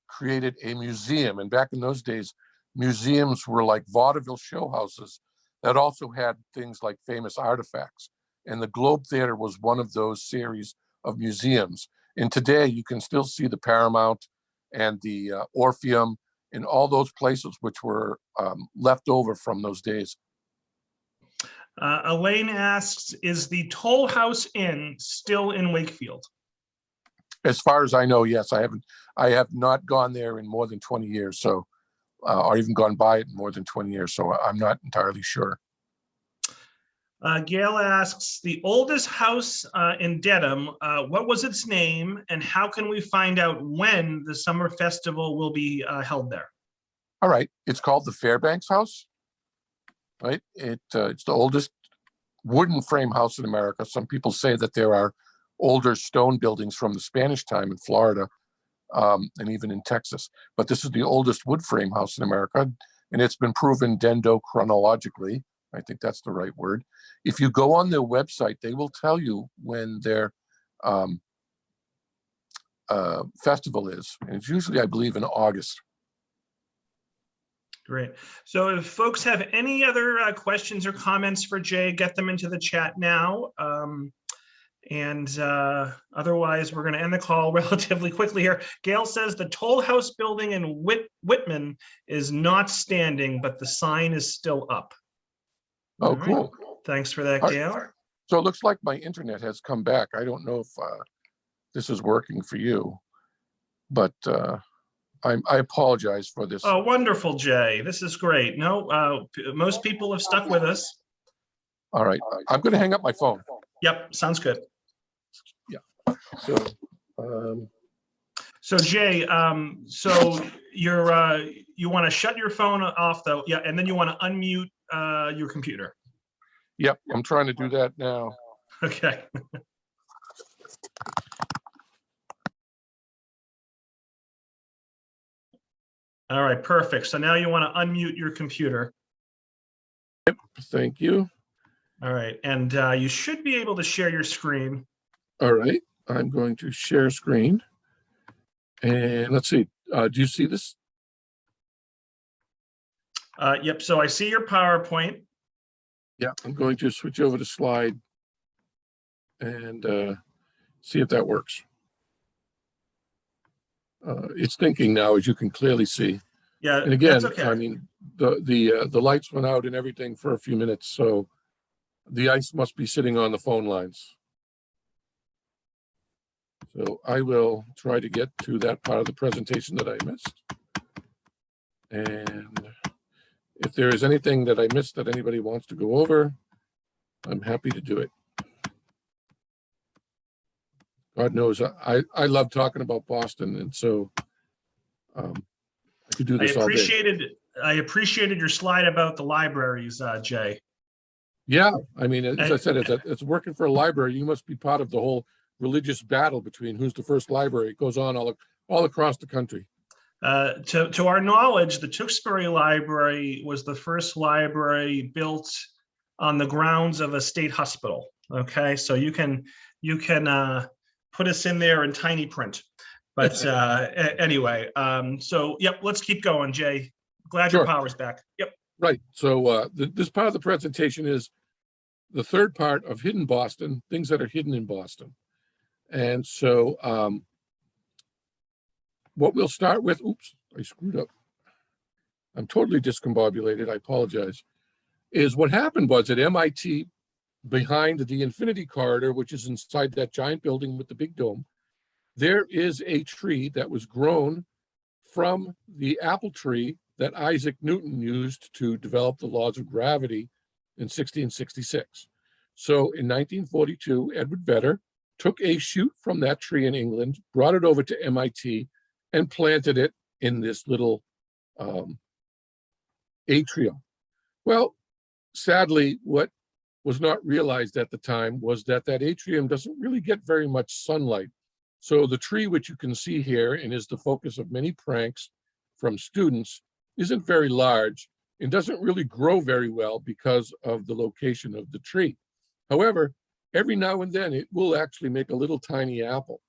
created a museum. And back in those days, museums were like vaudeville show houses that also had things like famous artifacts. And the Globe Theater was one of those series of museums. And today you can still see the Paramount and the Orpheum and all those places which were left over from those days. Elaine asks, is the Toll House Inn still in Wakefield? As far as I know, yes. I have not gone there in more than 20 years, so or even gone by it in more than 20 years, so I'm not entirely sure. Gail asks, the oldest house in Dedham, what was its name, and how can we find out when the summer festival will be held there? All right, it's called the Fairbanks House, right? It's the oldest wooden frame house in America. Some people say that there are older stone buildings from the Spanish time in Florida and even in Texas, but this is the oldest wood frame house in America, and it's been proven dendrochronologically. I think that's the right word. If you go on their website, they will tell you when their festival is. And it's usually, I believe, in August. Great. So if folks have any other questions or comments for Jay, get them into the chat now. Otherwise, we're going to end the call relatively quickly here. Gail says the Toll House building in Whitman is not standing, but the sign is still up. Oh, cool. Thanks for that, Gail. So it looks like my internet has come back. I don't know if this is working for you, but I apologize for this. Oh, wonderful, Jay. This is great. No, most people have stuck with us. All right. I'm going to hang up my phone. Yep, sounds good. Yeah. So Jay, so you want to shut your phone off though, yeah, and then you want to unmute your computer. Yep, I'm trying to do that now. Okay. All right, perfect. So now you want to unmute your computer. Yep, thank you. All right, and you should be able to share your screen. All right, I'm going to share screen. And let's see, do you see this? Yep, so I see your PowerPoint. Yeah, I'm going to switch over to slide and see if that works. It's thinking now, as you can clearly see. Yeah, and again, that's okay. I mean, the lights went out and everything for a few minutes, so the ice must be sitting on the phone lines. So I will try to get to that part of the presentation that I missed. And if there is anything that I missed that anybody wants to go over, I'm happy to do it. God knows I love talking about Boston, and so I could do this all day. I appreciated your slide about the libraries, Jay. Yeah, I mean, as I said, it's working for a library. You must be part of the whole religious battle between who's the first library. It goes on all across the country. To our knowledge, the Tewksbury Library was the first library built on the grounds of a state hospital. Okay, so you can put us in there in tiny print. But anyway, so yep, let's keep going, Jay. Glad your power's back. Yep. Right. So this part of the presentation is the third part of Hidden Boston, things that are hidden in Boston. And so what we'll start with, oops, I screwed up. I'm totally discombobulated, I apologize, is what happened was at MIT, behind the Infinity Corridor, which is inside that giant building with the big dome, there is a tree that was grown from the apple tree that Isaac Newton used to develop the laws of gravity in 1666. So in 1942, Edward Vedder took a shoot from that tree in England, brought it over to MIT, and planted it in this little atrium. Well, sadly, what was not realized at the time was that that atrium doesn't really get very much sunlight. So the tree, which you can see here and is the focus of many pranks from students, isn't very large and doesn't really grow very well because of the location of the tree. However, every now and then it will actually make a little tiny apple.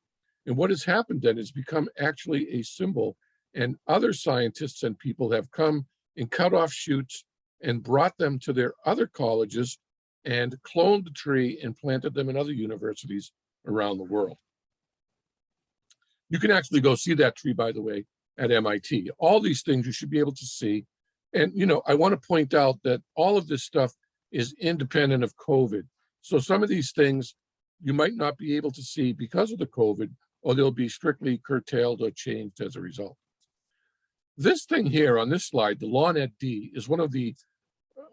And what has happened then is become actually a symbol, and other scientists and people have come and cut off shoots and brought them to their other colleges and cloned the tree and planted them in other universities around the world. You can actually go see that tree, by the way, at MIT. All these things you should be able to see. And, you know, I want to point out that all of this stuff is independent of COVID. So some of these things you might not be able to see because of the COVID, or they'll be strictly curtailed or changed as a result. This thing here on this slide, the Lawnette D, is one of the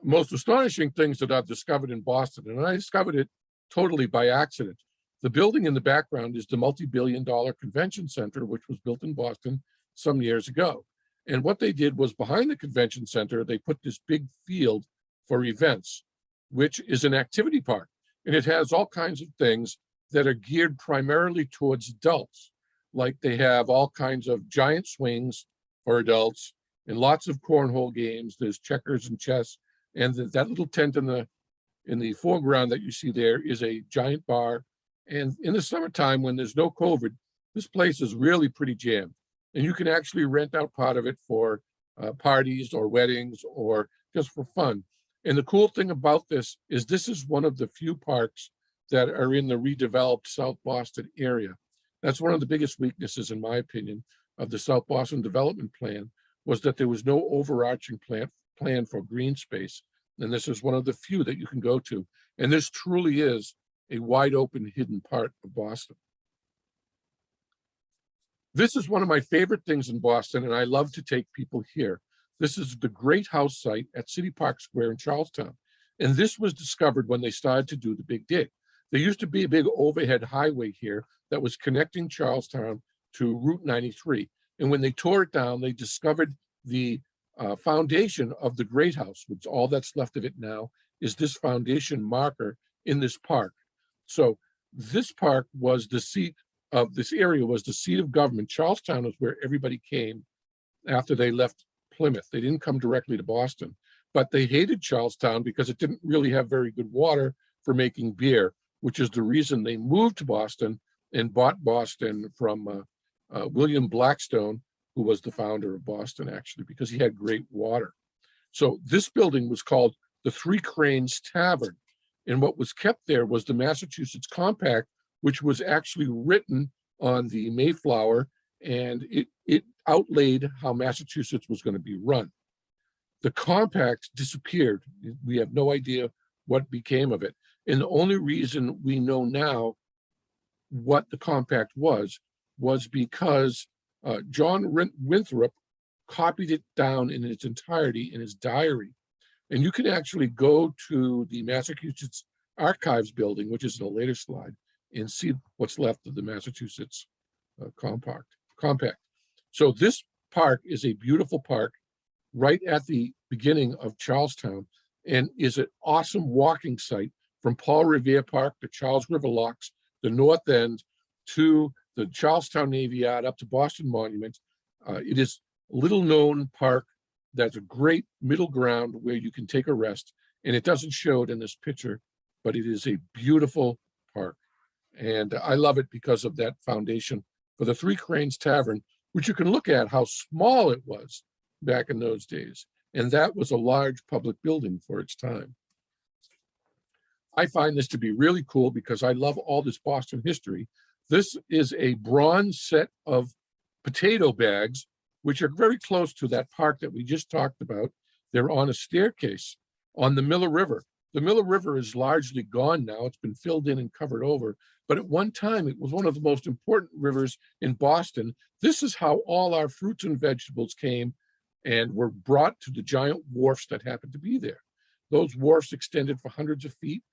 most astonishing things that I've discovered in Boston. And I discovered it totally by accident. The building in the background is the multi-billion-dollar convention center, which was built in Boston some years ago. And what they did was behind the convention center, they put this big field for events, which is an activity park. And it has all kinds of things that are geared primarily towards adults. Like they have all kinds of giant swings for adults and lots of cornhole games. There's checkers and chess. And that little tent in the foreground that you see there is a giant bar. And in the summertime, when there's no COVID, this place is really pretty jammed. And you can actually rent out part of it for parties or weddings or just for fun. And the cool thing about this is one of the few parks that are in the redeveloped South Boston area. That's one of the biggest weaknesses, in my opinion, of the South Boston Development Plan, was that there was no overarching plan for green space. And this is one of the few that you can go to. And this truly is a wide open hidden part of Boston. This is one of my favorite things in Boston, and I love to take people here. This is the Great House site at City Park Square in Charlestown. And this was discovered when they started to do the Big Dig. There used to be a big overhead highway here that was connecting Charlestown to Route 93. And when they tore it down, they discovered the foundation of the Great House, which all that's left of it now is this foundation marker in this park. So this park was the seat of, this area was the seat of government. Charlestown is where everybody came after they left Plymouth. They didn't come directly to Boston, but they hated Charlestown because it didn't really have very good water for making beer, which is the reason they moved to Boston and bought Boston from William Blackstone, who was the founder of Boston, actually, because he had great water. So this building was called the Three Cranes Tavern. And what was kept there was the Massachusetts Compact, which was actually written on the Mayflower, and it outlaid how Massachusetts was going to be run. The compact disappeared. We have no idea what became of it. And the only reason we know now what the compact was because John Winthrop copied it down in its entirety in his diary. And you can actually go to the Massachusetts Archives building, which is in a later slide, and see what's left of the Massachusetts compact. So this park is a beautiful park right at the beginning of Charlestown and is an awesome walking site from Paul Revere Park to Charles River Locks, the North End, to the Charlestown Navy Yard, up to Boston Monument. It is a little known park that's a great middle ground where you can take a rest. And it doesn't show it in this picture, but it is a beautiful park. And I love it because of that foundation for the Three Cranes Tavern, which you can look at how small it was back in those days. And that was a large public building for its time. I find this to be really cool because I love all this Boston history. This is a bronze set of potato bags, which are very close to that park that we just talked about. They're on a staircase on the Miller River. The Miller River is largely gone now. It's been filled in and covered over. But at one time, it was one of the most important rivers in Boston. This is how all our fruits and vegetables came and were brought to the giant wharfs that happened to be there. Those wharfs extended for hundreds of feet.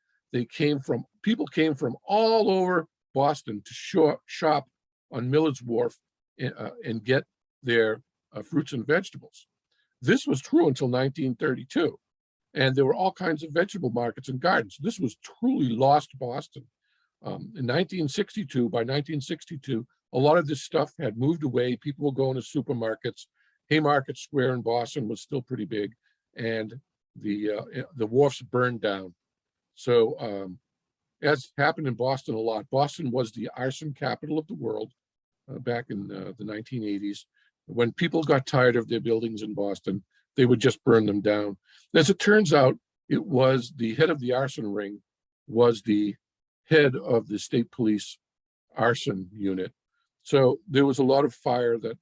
People came from all over Boston to shop on Miller's Wharf and get their fruits and vegetables. This was true until 1932. And there were all kinds of vegetable markets and gardens. This was truly lost Boston. In 1962, by 1962, a lot of this stuff had moved away. People were going to supermarkets. Haymarket Square in Boston was still pretty big, and the wharfs burned down. So as happened in Boston a lot, Boston was the arson capital of the world back in the 1980s. When people got tired of their buildings in Boston, they would just burn them down. As it turns out, it was the head of the arson ring was the head of the state police arson unit. So there was a lot of fire that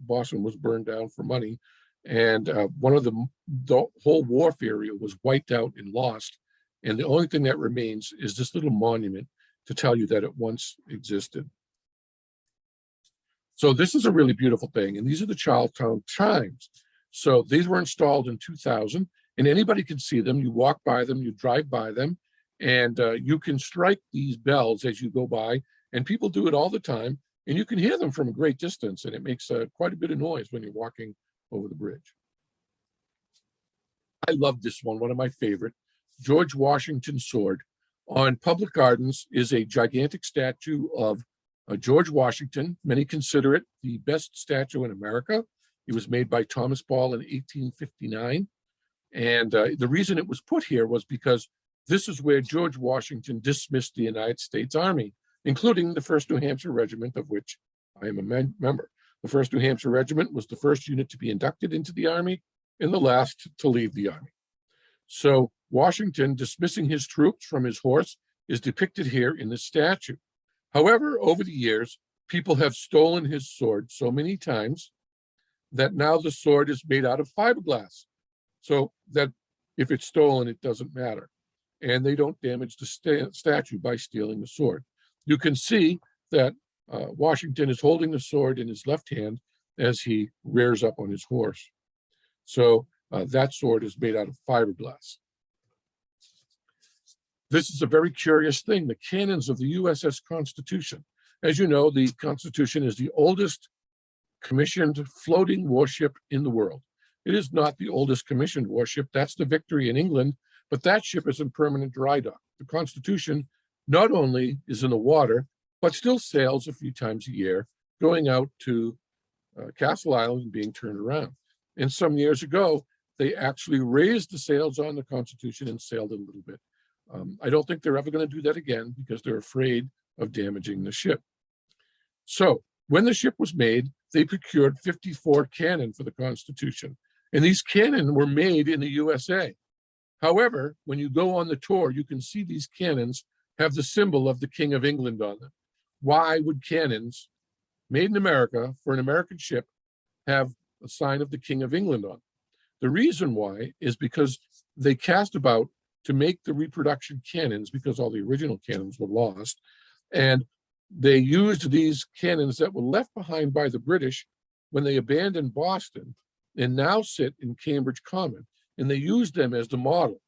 Boston was burned down for money. And one of the whole wharf area was wiped out and lost. And the only thing that remains is this little monument to tell you that it once existed. So this is a really beautiful thing. And these are the Charleston Chimes. So these were installed in 2000, and anybody can see them. You walk by them, you drive by them, and you can strike these bells as you go by, and people do it all the time, and you can hear them from a great distance, and it makes quite a bit of noise when you're walking over the bridge. I love this one of my favorite, George Washington's sword. On Public Gardens is a gigantic statue of George Washington. Many consider it the best statue in America. It was made by Thomas Ball in 1859. And the reason it was put here was because this is where George Washington dismissed the United States Army, including the 1st New Hampshire Regiment, of which I am a member. The 1st New Hampshire Regiment was the first unit to be inducted into the Army and the last to leave the Army. So Washington dismissing his troops from his horse is depicted here in the statue. However, over the years, people have stolen his sword so many times that now the sword is made out of fiberglass. So that if it's stolen, it doesn't matter. And they don't damage the statue by stealing the sword. You can see that Washington is holding the sword in his left hand as he rears up on his horse. So that sword is made out of fiberglass. This is a very curious thing, the cannons of the USS Constitution. As you know, the Constitution is the oldest commissioned floating warship in the world. It is not the oldest commissioned warship. That's the Victory in England, but that ship is in permanent dry dock. The Constitution not only is in the water, but still sails a few times a year, going out to Castle Island and being turned around. And some years ago, they actually raised the sails on the Constitution and sailed it a little bit. I don't think they're ever going to do that again because they're afraid of damaging the ship. So when the ship was made, they procured 54 cannon for the Constitution. And these cannon were made in the USA. However, when you go on the tour, you can see these cannons have the symbol of the King of England on them. Why would cannons made in America for an American ship have a sign of the King of England on them? The reason why is because they cast about to make the reproduction cannons because all the original cannons were lost. And they used these cannons that were left behind by the British when they abandoned Boston and now sit in Cambridge Common. And they used them as the model.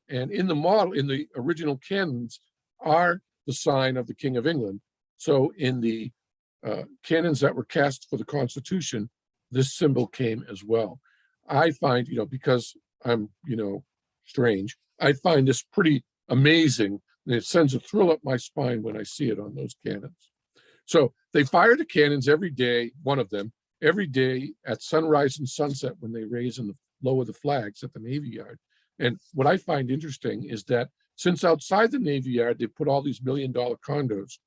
And in the model, in the original cannons, are the sign of the King of England. So in the cannons that were cast for the Constitution, this symbol came as well. I find, because I'm, strange, I find this pretty amazing. And it sends a thrill up my spine when I see it on those cannons. So they fire the cannons every day, one of them, every day at sunrise and sunset when they raise and lower the flags at the Navy Yard. And what I find interesting is that since outside the Navy Yard, they put all these $1 million condos,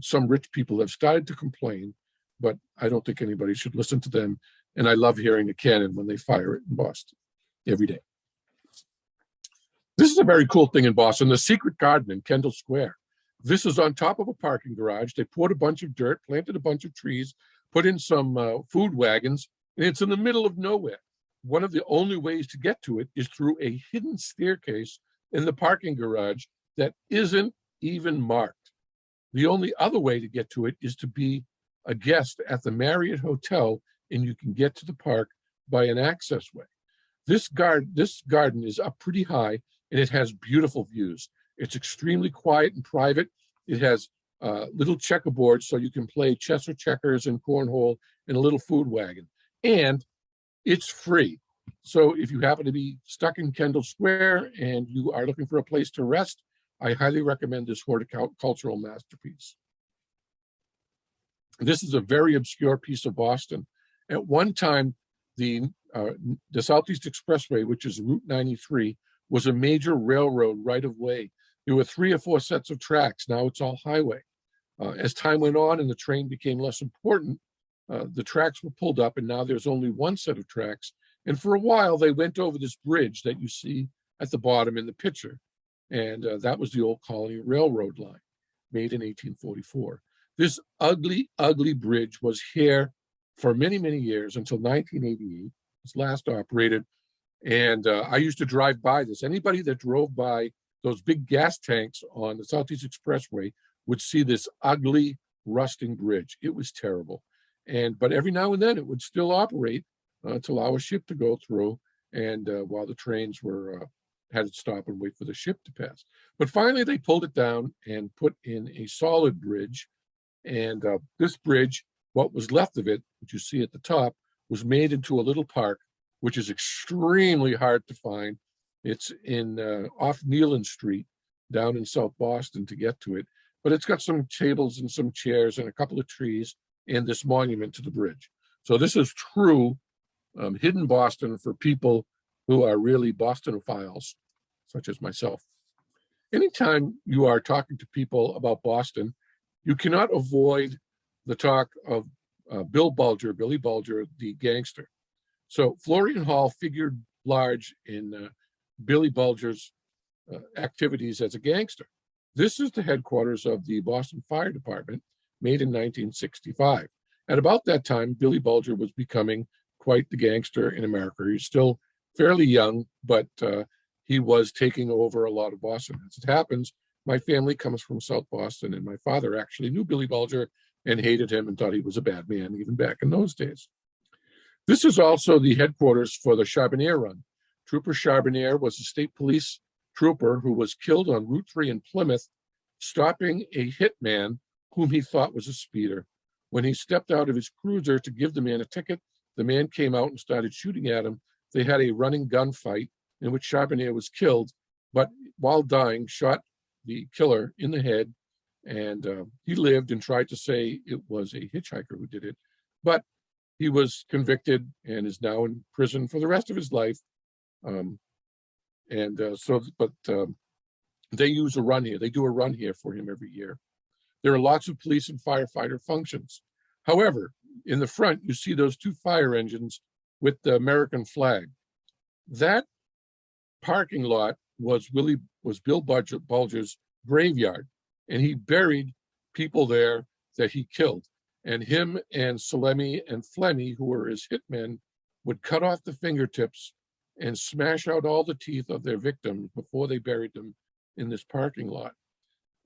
some rich people have started to complain, but I don't think anybody should listen to them. And I love hearing the cannon when they fire it in Boston every day. This is a very cool thing in Boston, the Secret Garden in Kendall Square. This is on top of a parking garage. They poured a bunch of dirt, planted a bunch of trees, put in some food wagons, and it's in the middle of nowhere. One of the only ways to get to it is through a hidden staircase in the parking garage that isn't even marked. The only other way to get to it is to be a guest at the Marriott Hotel, and you can get to the park by an access way. This garden is up pretty high, and it has beautiful views. It's extremely quiet and private. It has little checkerboards so you can play chess or checkers and cornhole and a little food wagon. And it's free. So if you happen to be stuck in Kendall Square and you are looking for a place to rest, I highly recommend this horticultural masterpiece. This is a very obscure piece of Boston. At one time, the Southeast Expressway, which is Route 93, was a major railroad right-of-way. There were 3 or 4 sets of tracks. Now it's all highway. As time went on and the train became less important, the tracks were pulled up, and now there's only 1 set of tracks. And for a while, they went over this bridge that you see at the bottom in the picture. And that was the Old Colony Railroad line, made in 1844. This ugly, ugly bridge was here for many, many years until 1988. It was last operated. And I used to drive by this. Anybody that drove by those big gas tanks on the Southeast Expressway would see this ugly, rusting bridge. It was terrible. But every now and then it would still operate to allow a ship to go through, and while the trains were had to stop and wait for the ship to pass. But finally they pulled it down and put in a solid bridge. And this bridge, what was left of it, which you see at the top, was made into a little park, which is extremely hard to find. It's in off Nealon Street down in South Boston to get to it. But it's got some tables and some chairs and a couple of trees and this monument to the bridge. So this is true hidden Boston for people who are really Bostonophiles, such as myself. Anytime you are talking to people about Boston, you cannot avoid the talk of Billy Bulger, the gangster. So Florian Hall figured large in Billy Bulger's activities as a gangster. This is the headquarters of the Boston Fire Department, made in 1965. At about that time, Billy Bulger was becoming quite the gangster in America. He's still fairly young, but he was taking over a lot of Boston. As it happens, my family comes from South Boston, and my father actually knew Billy Bulger and hated him and thought he was a bad man, even back in those days. This is also the headquarters for the Charbonnier Run. Trooper Charbonnier was a state police trooper who was killed on Route 3 in Plymouth, stopping a hitman whom he thought was a speeder. When he stepped out of his cruiser to give the man a ticket, the man came out and started shooting at him. They had a running gunfight in which Charbonnier was killed, but while dying, shot the killer in the head, and he lived and tried to say it was a hitchhiker who did it, but he was convicted and is now in prison for the rest of his life. They use a run here. They do a run here for him every year. There are lots of police and firefighter functions. However, in the front, you see those 2 fire engines with the American flag. That parking lot was Bill Bulger's graveyard, and he buried people there that he killed. And him and Salemi and Flemmy, who were his hitmen, would cut off the fingertips and smash out all the teeth of their victims before they buried them in this parking lot.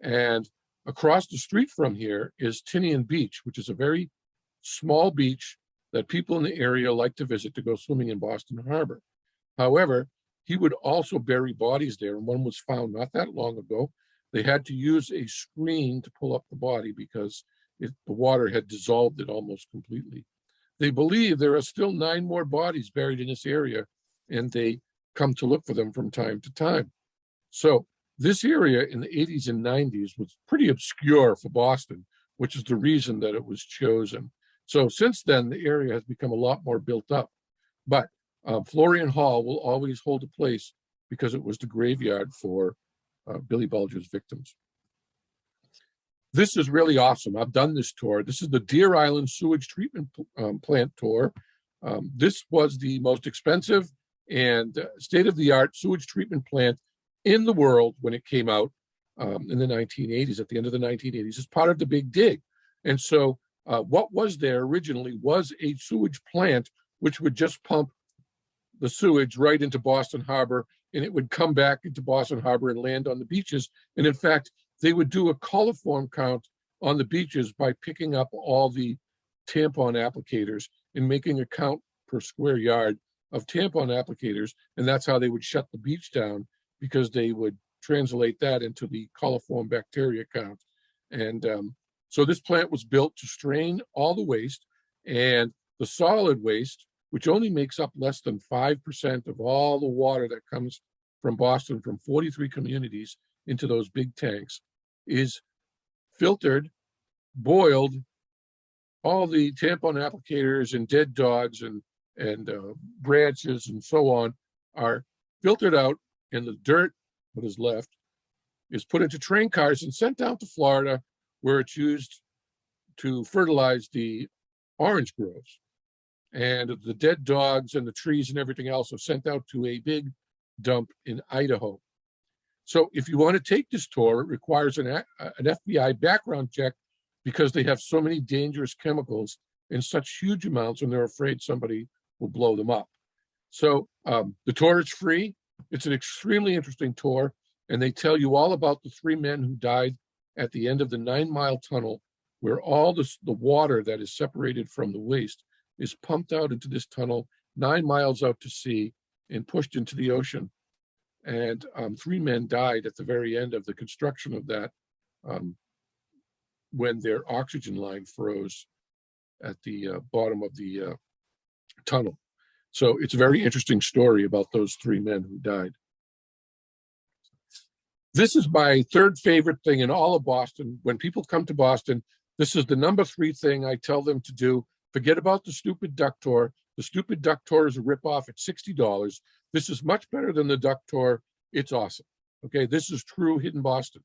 And across the street from here is Tinian Beach, which is a very small beach that people in the area like to visit to go swimming in Boston Harbor. However, he would also bury bodies there, and one was found not that long ago. They had to use a screen to pull up the body because the water had dissolved it almost completely. They believe there are still 9 more bodies buried in this area, and they come to look for them from time to time. So this area in the 80s and 90s was pretty obscure for Boston, which is the reason that it was chosen. So since then, the area has become a lot more built up. But Florian Hall will always hold a place because it was the graveyard for Billy Bulger's victims. This is really awesome. I've done this tour. This is the Deer Island Sewage Treatment Plant tour. This was the most expensive and state-of-the-art sewage treatment plant in the world when it came out in the 1980s, at the end of the 1980s, as part of the Big Dig. And so what was there originally was a sewage plant which would just pump the sewage right into Boston Harbor and it would come back into Boston Harbor and land on the beaches. And in fact, they would do a coliform count on the beaches by picking up all the tampon applicators and making a count per square yard of tampon applicators. And that's how they would shut the beach down, because they would translate that into the coliform bacteria count. And so this plant was built to strain all the waste, and the solid waste, which only makes up less than 5% of all the water that comes from Boston, from 43 communities into those big tanks, is filtered, boiled. All the tampon applicators and dead dogs and branches and so on are filtered out, and the dirt, what is left, is put into train cars and sent down to Florida, where it's used to fertilize the orange groves. And the dead dogs and the trees and everything else are sent out to a big dump in Idaho. So if you want to take this tour, it requires an FBI background check, because they have so many dangerous chemicals in such huge amounts, and they're afraid somebody will blow them up. So the tour is free. It's an extremely interesting tour, and they tell you all about the 3 men who died at the end of the 9-mile tunnel, where all the water that is separated from the waste is pumped out into this tunnel 9 miles out to sea and pushed into the ocean. And 3 men died at the very end of the construction of that, when their oxygen line froze at the bottom of the tunnel. So it's a very interesting story about those 3 men who died. This is my third favorite thing in all of Boston. When people come to Boston, this is the number 3 thing I tell them to do. Forget about the stupid duck tour. The stupid duck tour is a ripoff at $60. This is much better than the duck tour. It's awesome. Okay, this is true hidden Boston.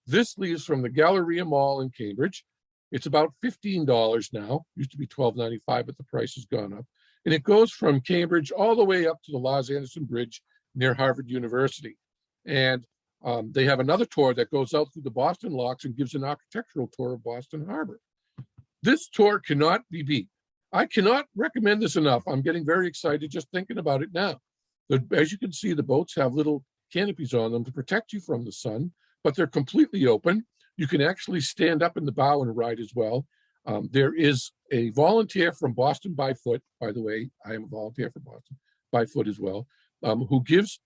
This leaves from the Galleria Mall in Cambridge. It's about $15 now. Used to be $12.95, but the price has gone up. And it goes from Cambridge all the way up to the Los Anderson Bridge near Harvard University. And they have another tour that goes out through the Boston locks and gives an architectural tour of Boston Harbor. This tour cannot be beat. I cannot recommend this enough. I'm getting very excited just thinking about it now. As you can see, the boats have little canopies on them to protect you from the sun, but they're completely open. You can actually stand up in the bow and ride as well. There is a volunteer from Boston by Foot, by the way, I am a volunteer for Boston by Foot as well, who gives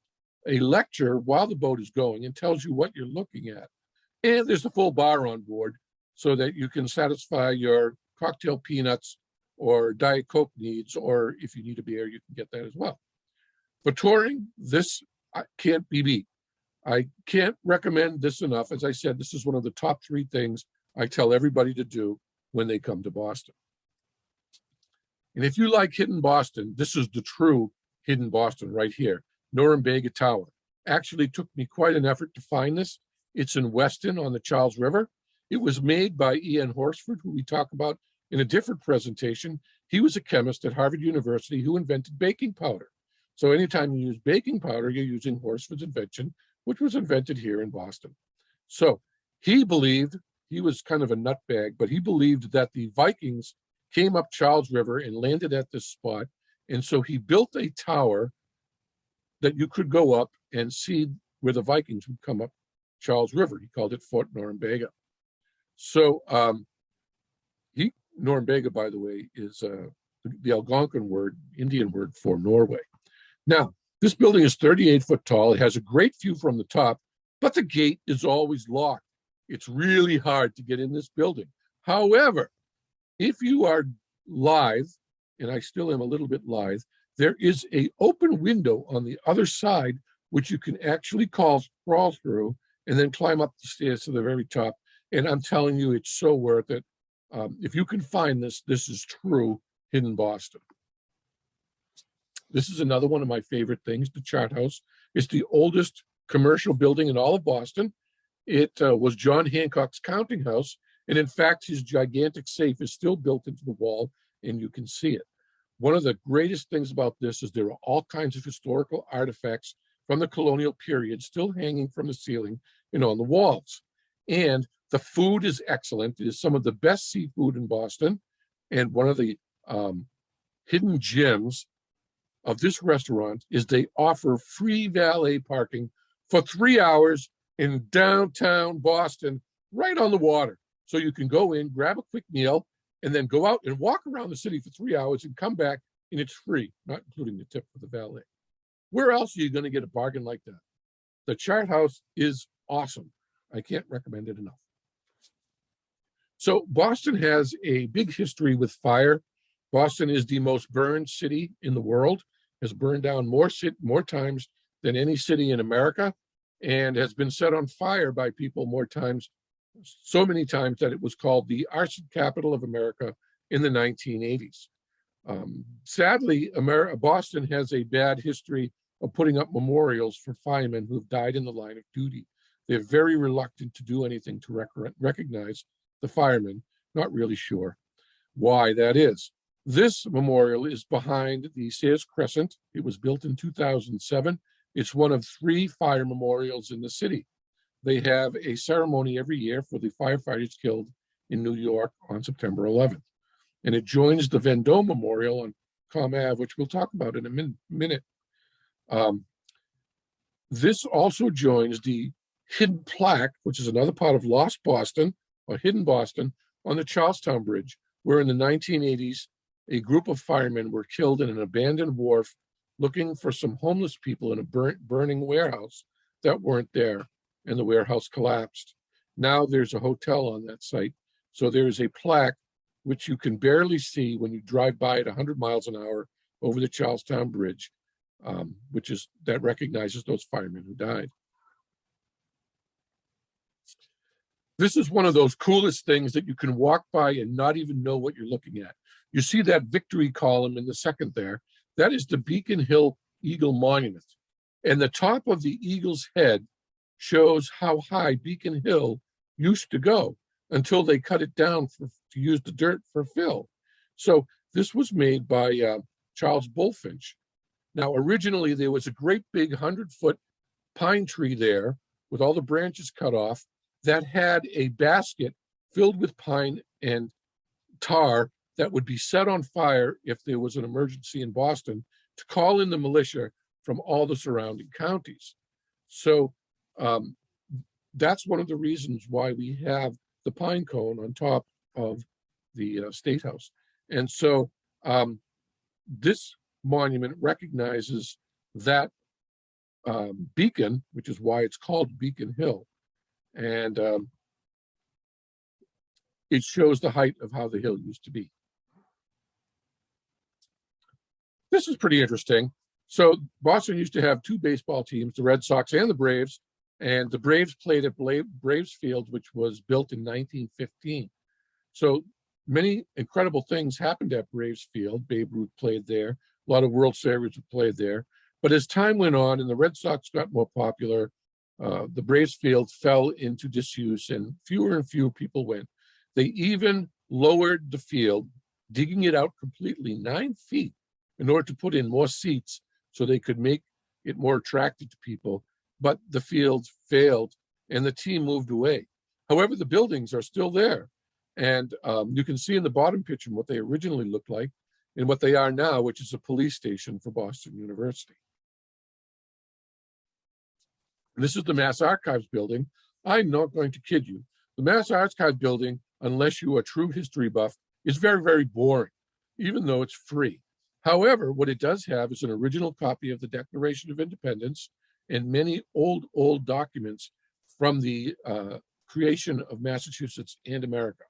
a lecture while the boat is going and tells you what you're looking at. And there's a full bar on board so that you can satisfy your cocktail peanuts or Diet Coke needs, or if you need a beer, you can get that as well. For touring, this can't be beat. I can't recommend this enough. As I said, this is one of the top 3 things I tell everybody to do when they come to Boston. And if you like hidden Boston, this is the true hidden Boston right here. Norenbegga Tower. Actually took me quite an effort to find this. It's in Weston on the Charles River. It was made by E.N. Horsford, who we talk about in a different presentation. He was a chemist at Harvard University who invented baking powder. So anytime you use baking powder, you're using Horsford's invention, which was invented here in Boston. So he believed, he was kind of a nutbag, but he believed that the Vikings came up Charles River and landed at this spot. And so he built a tower that you could go up and see where the Vikings would come up Charles River. He called it Fort Norenbegga. So Norenbegga, by the way, is the Algonquin word, Indian word for Norway. Now, this building is 38 foot tall. It has a great view from the top, but the gate is always locked. It's really hard to get in this building. However, if you are lithe, and I still am a little bit lithe, there is an open window on the other side, which you can actually crawl through and then climb up the stairs to the very top. And I'm telling you, it's so worth it. If you can find this, this is true hidden Boston. This is another one of my favorite things, the Chart House. It's the oldest commercial building in all of Boston. It was John Hancock's counting house. And in fact, his gigantic safe is still built into the wall, and you can see it. One of the greatest things about this is there are all kinds of historical artifacts from the colonial period still hanging from the ceiling and on the walls. And the food is excellent. It is some of the best seafood in Boston. And one of the hidden gems of this restaurant is they offer free valet parking for 3 hours in downtown Boston, right on the water. So you can go in, grab a quick meal, and then go out and walk around the city for 3 hours and come back, and it's free, not including the tip for the valet. Where else are you going to get a bargain like that? The Chart House is awesome. I can't recommend it enough. So Boston has a big history with fire. Boston is the most burned city in the world, has burned down more times than any city in America, and has been set on fire by people more times, so many times that it was called the arson capital of America in the 1980s. Sadly, Boston has a bad history of putting up memorials for firemen who have died in the line of duty. They're very reluctant to do anything to recognize the firemen, not really sure why that is. This memorial is behind the Sears Crescent. It was built in 2007. It's one of 3 fire memorials in the city. They have a ceremony every year for the firefighters killed in New York on September 11th. And it joins the Vendome Memorial on Com Ave, which we'll talk about in a minute. This also joins the hidden plaque, which is another part of Lost Boston, or Hidden Boston, on the Charlestown Bridge, where in the 1980s, a group of firemen were killed in an abandoned wharf looking for some homeless people in a burning warehouse that weren't there, and the warehouse collapsed. Now there's a hotel on that site. So there is a plaque which you can barely see when you drive by at 100 miles an hour over the Charlestown Bridge, that recognizes those firemen who died. This is one of those coolest things that you can walk by and not even know what you're looking at. You see that victory column in the second there. That is the Beacon Hill Eagle Monument. And the top of the eagle's head shows how high Beacon Hill used to go until they cut it down to use the dirt for fill. So this was made by Charles Bulfinch. Now, originally, there was a great big 100-foot pine tree there with all the branches cut off that had a basket filled with pine and tar that would be set on fire if there was an emergency in Boston to call in the militia from all the surrounding counties. So that's one of the reasons why we have the pine cone on top of the State House. And so this monument recognizes that beacon, which is why it's called Beacon Hill. And it shows the height of how the hill used to be. This is pretty interesting. So Boston used to have 2 baseball teams, the Red Sox and the Braves, and the Braves played at Braves Field, which was built in 1915. So many incredible things happened at Braves Field. Babe Ruth played there. A lot of World Series were played there. But as time went on and the Red Sox got more popular, the Braves Field fell into disuse and fewer people went. They even lowered the field, digging it out completely 9 feet in order to put in more seats so they could make it more attractive to people. But the field failed and the team moved away. However, the buildings are still there. And you can see in the bottom picture what they originally looked like and what they are now, which is a police station for Boston University. This is the Mass Archives building. I'm not going to kid you. The Mass Archives building, unless you are a true history buff, is very, very boring, even though it's free. However, what it does have is an original copy of the Declaration of Independence and many old documents from the creation of Massachusetts and America.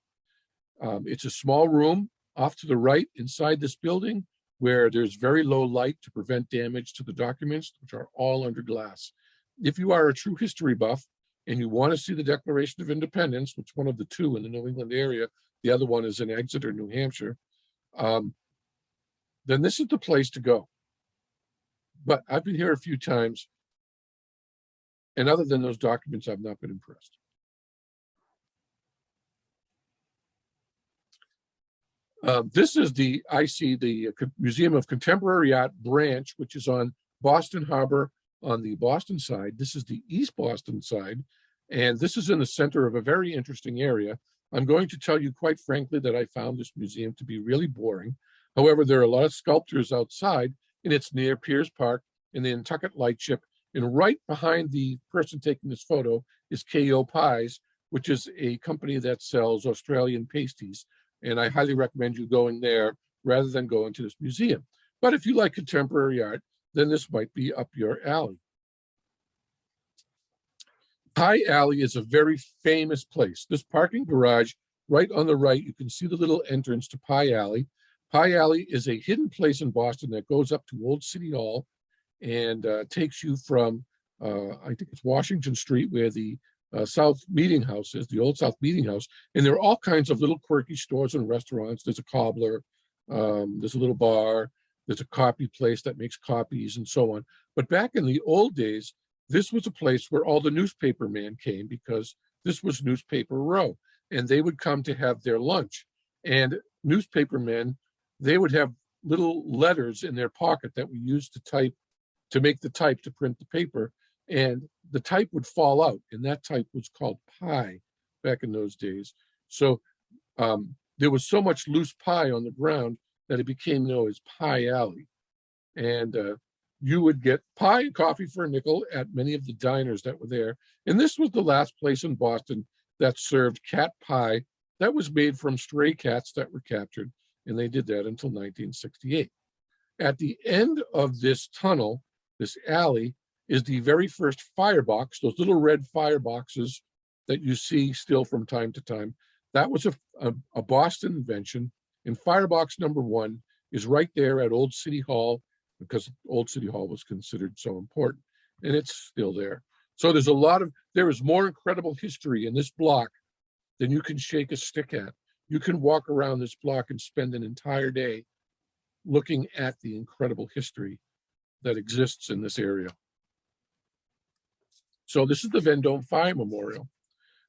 It's a small room off to the right inside this building where there's very low light to prevent damage to the documents, which are all under glass. If you are a true history buff and you want to see the Declaration of Independence, which is one of the 2 in the New England area, the other one is in Exeter, New Hampshire, then this is the place to go. But I've been here a few times, and other than those documents, I've not been impressed. This is the Museum of Contemporary Art branch, which is on Boston Harbor on the Boston side. This is the East Boston side, and this is in the center of a very interesting area. I'm going to tell you quite frankly that I found this museum to be really boring. However, there are a lot of sculptures outside and it's near Piers Park in the Nantucket Lightship. And right behind the person taking this photo is KO Pies, which is a company that sells Australian pasties. And I highly recommend you going there rather than going to this museum. But if you like contemporary art, then this might be up your alley. Pie Alley is a very famous place. This parking garage right on the right, you can see the little entrance to Pie Alley. Pie Alley is a hidden place in Boston that goes up to Old City Hall and takes you from, I think it's Washington Street, where the South Meeting House is, the Old South Meeting House. And there are all kinds of little quirky stores and restaurants. There's a cobbler, there's a little bar, there's a copy place that makes copies and so on. But back in the old days, this was a place where all the newspaper men came, because this was Newspaper Row, and they would come to have their lunch. And newspaper men, they would have little letters in their pocket that we used to type, to make the type to print the paper, and the type would fall out, and that type was called pie back in those days. So there was so much loose pie on the ground that it became known as Pie Alley. And you would get pie and coffee for a nickel at many of the diners that were there. And this was the last place in Boston that served cat pie that was made from stray cats that were captured. And they did that until 1968. At the end of this tunnel, this alley, is the very first firebox, those little red fireboxes that you see still from time to time. That was a Boston invention. And firebox number 1 is right there at Old City Hall, because Old City Hall was considered so important, and it's still there. So there is more incredible history in this block than you can shake a stick at. You can walk around this block and spend an entire day looking at the incredible history that exists in this area. So this is the Vendome Phi Memorial.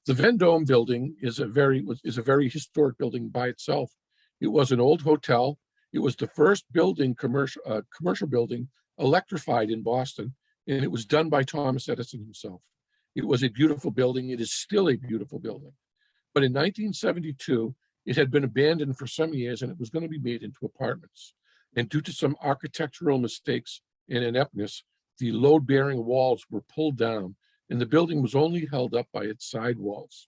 The Vendome building is a very historic building by itself. It was an old hotel. It was the first commercial building electrified in Boston, and it was done by Thomas Edison himself. It was a beautiful building. It is still a beautiful building. But in 1972, it had been abandoned for some years, and it was going to be made into apartments. And due to some architectural mistakes and ineptness, the load-bearing walls were pulled down, and the building was only held up by its side walls.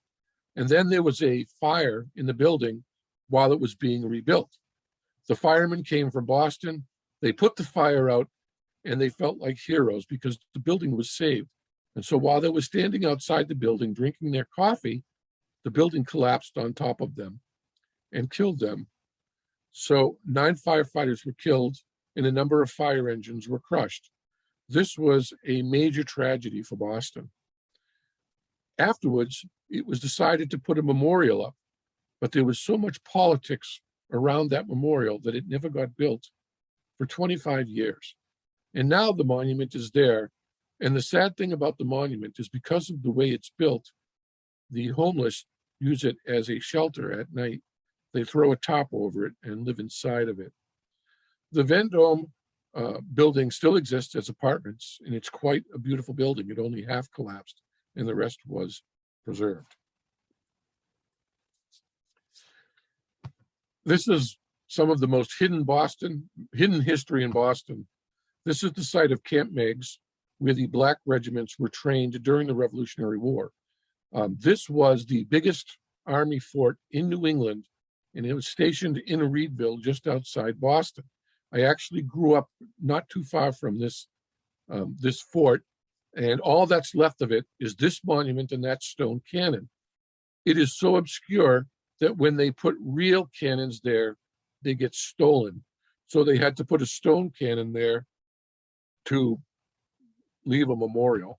And then there was a fire in the building while it was being rebuilt. The firemen came from Boston, they put the fire out, and they felt like heroes because the building was saved. And so while they were standing outside the building drinking their coffee, the building collapsed on top of them and killed them. So 9 firefighters were killed and a number of fire engines were crushed. This was a major tragedy for Boston. Afterwards, it was decided to put a memorial up, but there was so much politics around that memorial that it never got built for 25 years. And now the monument is there. And the sad thing about the monument is, because of the way it's built, the homeless use it as a shelter at night. They throw a tarp over it and live inside of it. The Vendome building still exists as apartments, and it's quite a beautiful building. It only half collapsed, and the rest was preserved. This is some of the most hidden history in Boston. This is the site of Camp Meigs, where the Black regiments were trained during the Revolutionary War. This was the biggest army fort in New England, and it was stationed in Reedville, just outside Boston. I actually grew up not too far from this fort, and all that's left of it is this monument and that stone cannon. It is so obscure that when they put real cannons there, they get stolen. So they had to put a stone cannon there to leave a memorial.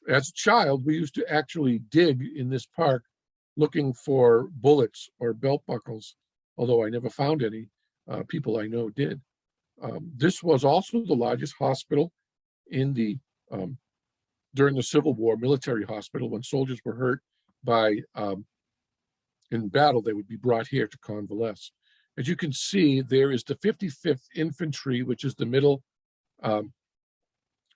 As a child, we used to actually dig in this park looking for bullets or belt buckles, although I never found any. People I know did. This was also the largest hospital in during the Civil War, military hospital. When soldiers were hurt in battle, they would be brought here to convalesce. As you can see, there is the 55th Infantry, which is the middle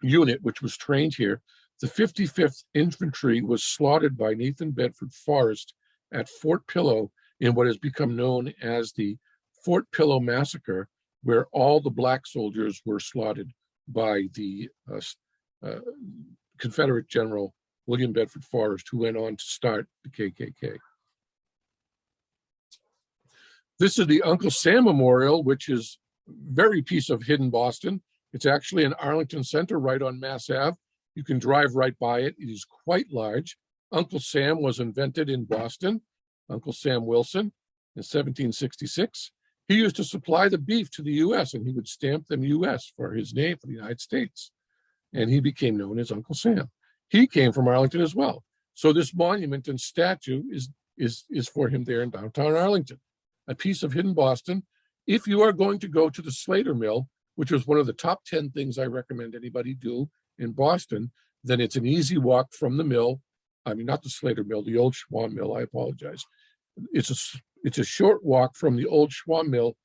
unit, which was trained here. The 55th Infantry was slaughtered by Nathan Bedford Forrest at Fort Pillow in what has become known as the Fort Pillow Massacre, where all the black soldiers were slaughtered by the Confederate General William Bedford Forrest, who went on to start the KKK. This is the Uncle Sam Memorial, which is very piece of hidden Boston. It's actually in Arlington Center, right on Mass Ave. You can drive right by it. It is quite large. Uncle Sam was invented in Boston, Uncle Sam Wilson, in 1766. He used to supply the beef to the U.S., and he would stamp them U.S. for his name, for the United States. And he became known as Uncle Sam. He came from Arlington as well. So this monument and statue is for him there in downtown Arlington, a piece of hidden Boston. If you are going to go to the Slater Mill, which was one of the top 10 things I recommend anybody do in Boston, then it's an easy walk from the mill. I mean, not the Slater Mill, the Old Schwann Mill, I apologize. It's a short walk from the Old Schwann Mill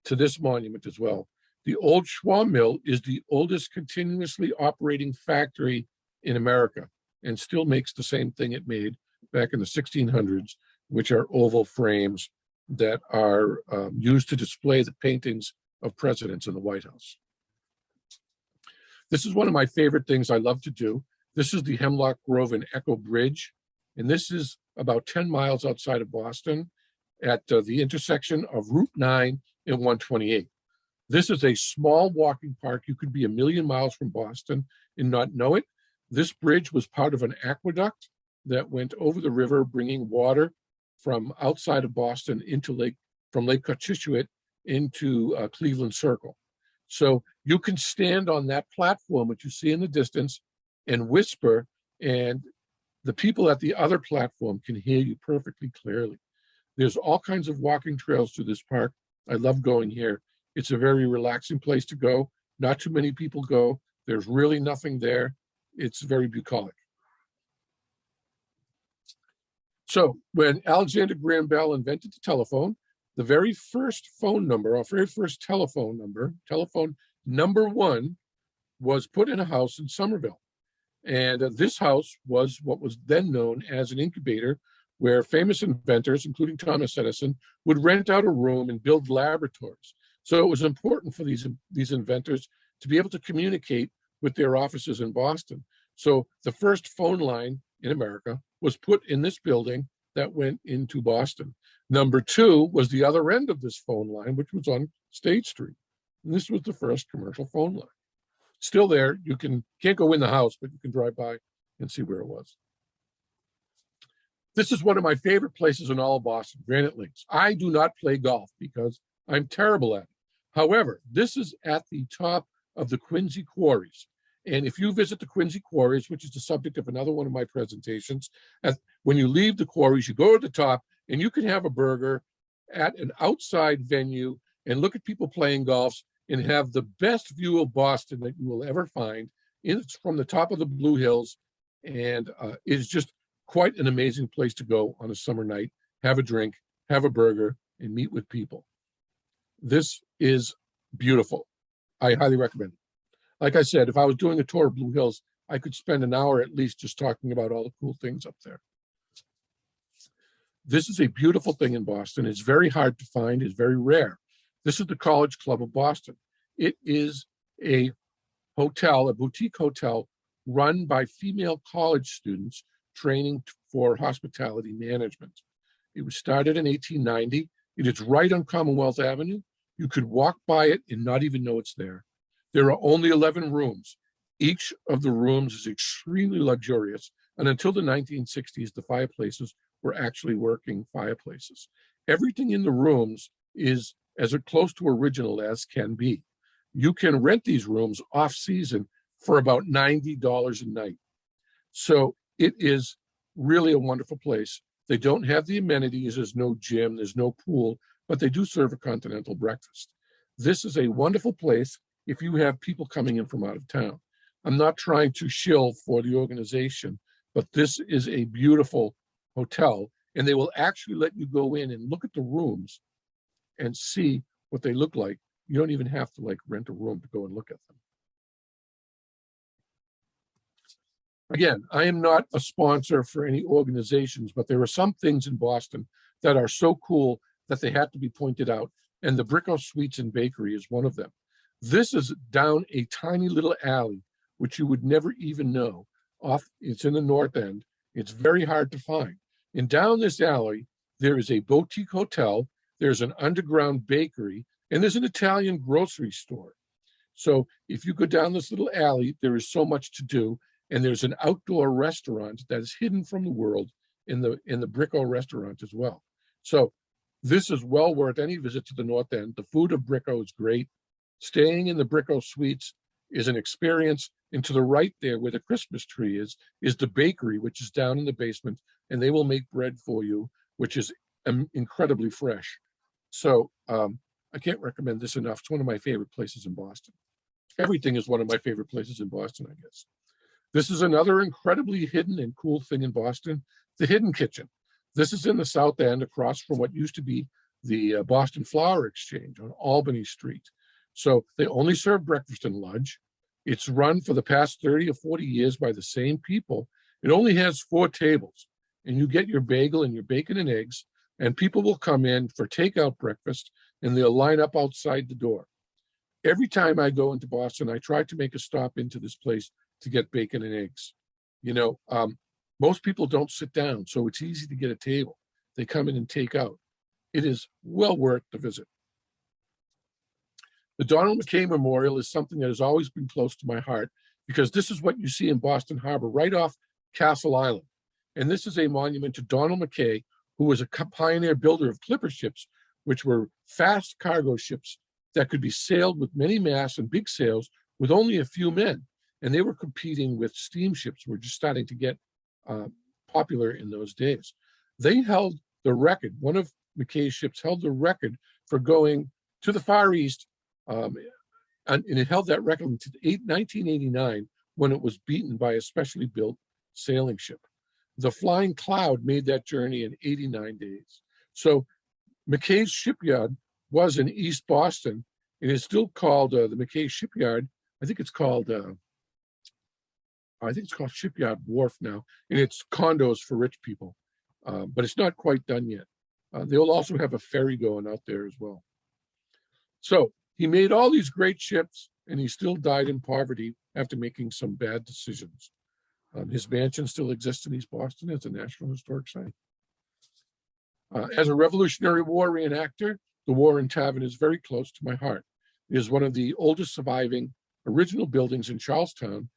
to this monument as well. The Old Schwann Mill is the oldest continuously operating factory in America and still makes the same thing it made back in the 1600s, which are oval frames that are used to display the paintings of presidents in the White House. This is one of my favorite things I love to do. This is the Hemlock Grove and Echo Bridge, and this is about 10 miles outside of Boston at the intersection of Route 9 and 128. This is a small walking park. You could be a million miles from Boston and not know it. This bridge was part of an aqueduct that went over the river, bringing water from outside of Boston into from Lake Cochituate into Cleveland Circle. So you can stand on that platform, which you see in the distance, and whisper, and the people at the other platform can hear you perfectly clearly. There's all kinds of walking trails through this park. I love going here. It's a very relaxing place to go. Not too many people go. There's really nothing there. It's very bucolic. So when Alexander Graham Bell invented the telephone, the very first phone number, our very first telephone number one, was put in a house in Somerville. And this house was what was then known as an incubator, where famous inventors, including Thomas Edison, would rent out a room and build laboratories. So it was important for these inventors to be able to communicate with their offices in Boston. So the first phone line in America was put in this building that went into Boston. Number two was the other end of this phone line, which was on State Street. And this was the first commercial phone line. Still there, you can't go in the house, but you can drive by and see where it was. This is one of my favorite places in all of Boston, Granite Links. I do not play golf because I'm terrible at it. However, this is at the top of the Quincy Quarries. And if you visit the Quincy Quarries, which is the subject of another one of my presentations, when you leave the quarries, you go to the top and you can have a burger at an outside venue and look at people playing golf and have the best view of Boston that you will ever find. It's from the top of the Blue Hills, and it's just quite an amazing place to go on a summer night, have a drink, have a burger, and meet with people. This is beautiful. I highly recommend it. Like I said, if I was doing a tour of Blue Hills, I could spend an hour at least just talking about all the cool things up there. This is a beautiful thing in Boston. It's very hard to find. It's very rare. This is the College Club of Boston. It is a hotel, a boutique hotel run by female college students training for hospitality management. It was started in 1890. It is right on Commonwealth Avenue. You could walk by it and not even know it's there. There are only 11 rooms. Each of the rooms is extremely luxurious. And until the 1960s, the fireplaces were actually working fireplaces. Everything in the rooms is as close to original as can be. You can rent these rooms off season for about $90 a night. So it is really a wonderful place. They don't have the amenities. There's no gym, there's no pool, but they do serve a continental breakfast. This is a wonderful place if you have people coming in from out of town. I'm not trying to shill for the organization, but this is a beautiful hotel, and they will actually let you go in and look at the rooms and see what they look like. You don't even have to rent a room to go and look at them. Again, I am not a sponsor for any organizations, but there are some things in Boston that are so cool that they have to be pointed out. and the Bricko Sweets and Bakery is one of them. This is down a tiny little alley, which you would never even know. It's in the north end. It's very hard to find. And down this alley, there is a boutique hotel, there's an underground bakery, and there's an Italian grocery store. So if you go down this little alley, there is so much to do. And there's an outdoor restaurant that is hidden from the world in the Bricko restaurant as well. So this is well worth any visit to the North End. The food of Bricko is great. Staying in the Bricko Suites is an experience. And to the right there where the Christmas tree is the bakery, which is down in the basement. And they will make bread for you, which is incredibly fresh. So I can't recommend this enough. It's one of my favorite places in Boston. Everything is one of my favorite places in Boston, I guess. This is another incredibly hidden and cool thing in Boston, the Hidden Kitchen. This is in the South End across from what used to be the Boston Flour Exchange on Albany Street. So they only serve breakfast and lunch. It's run for the past 30 or 40 years by the same people. It only has 4 tables, and you get your bagel and your bacon and eggs, and people will come in for takeout breakfast, and they'll line up outside the door. Every time I go into Boston, I try to make a stop into this place to get bacon and eggs. You know, most people don't sit down, so it's easy to get a table. They come in and take out. It is well worth the visit. The Donald Mccain Memorial is something that has always been close to my heart because this is what you see in Boston Harbor, right off Castle Island. And this is a monument to Donald McKay, who was a pioneer builder of clipper ships, which were fast cargo ships that could be sailed with many masts and big sails with only a few men. And they were competing with steamships, were just starting to get popular in those days. They held the record. One of McKay's ships held the record for going to the Far East, and it held that record until 1989 when it was beaten by a specially built sailing ship. The Flying Cloud made that journey in 89 days. So McKay's shipyard was in East Boston. It is still called the McKay Shipyard. I think it's called Shipyard Wharf now, and it's condos for rich people, but it's not quite done yet. They'll also have a ferry going out there as well. So he made all these great ships, and he still died in poverty after making some bad decisions. His mansion still exists in East Boston as a National Historic Site. As a Revolutionary War reenactor, the War in Tavern is very close to my heart. It is one of the oldest surviving original buildings in Charlestown,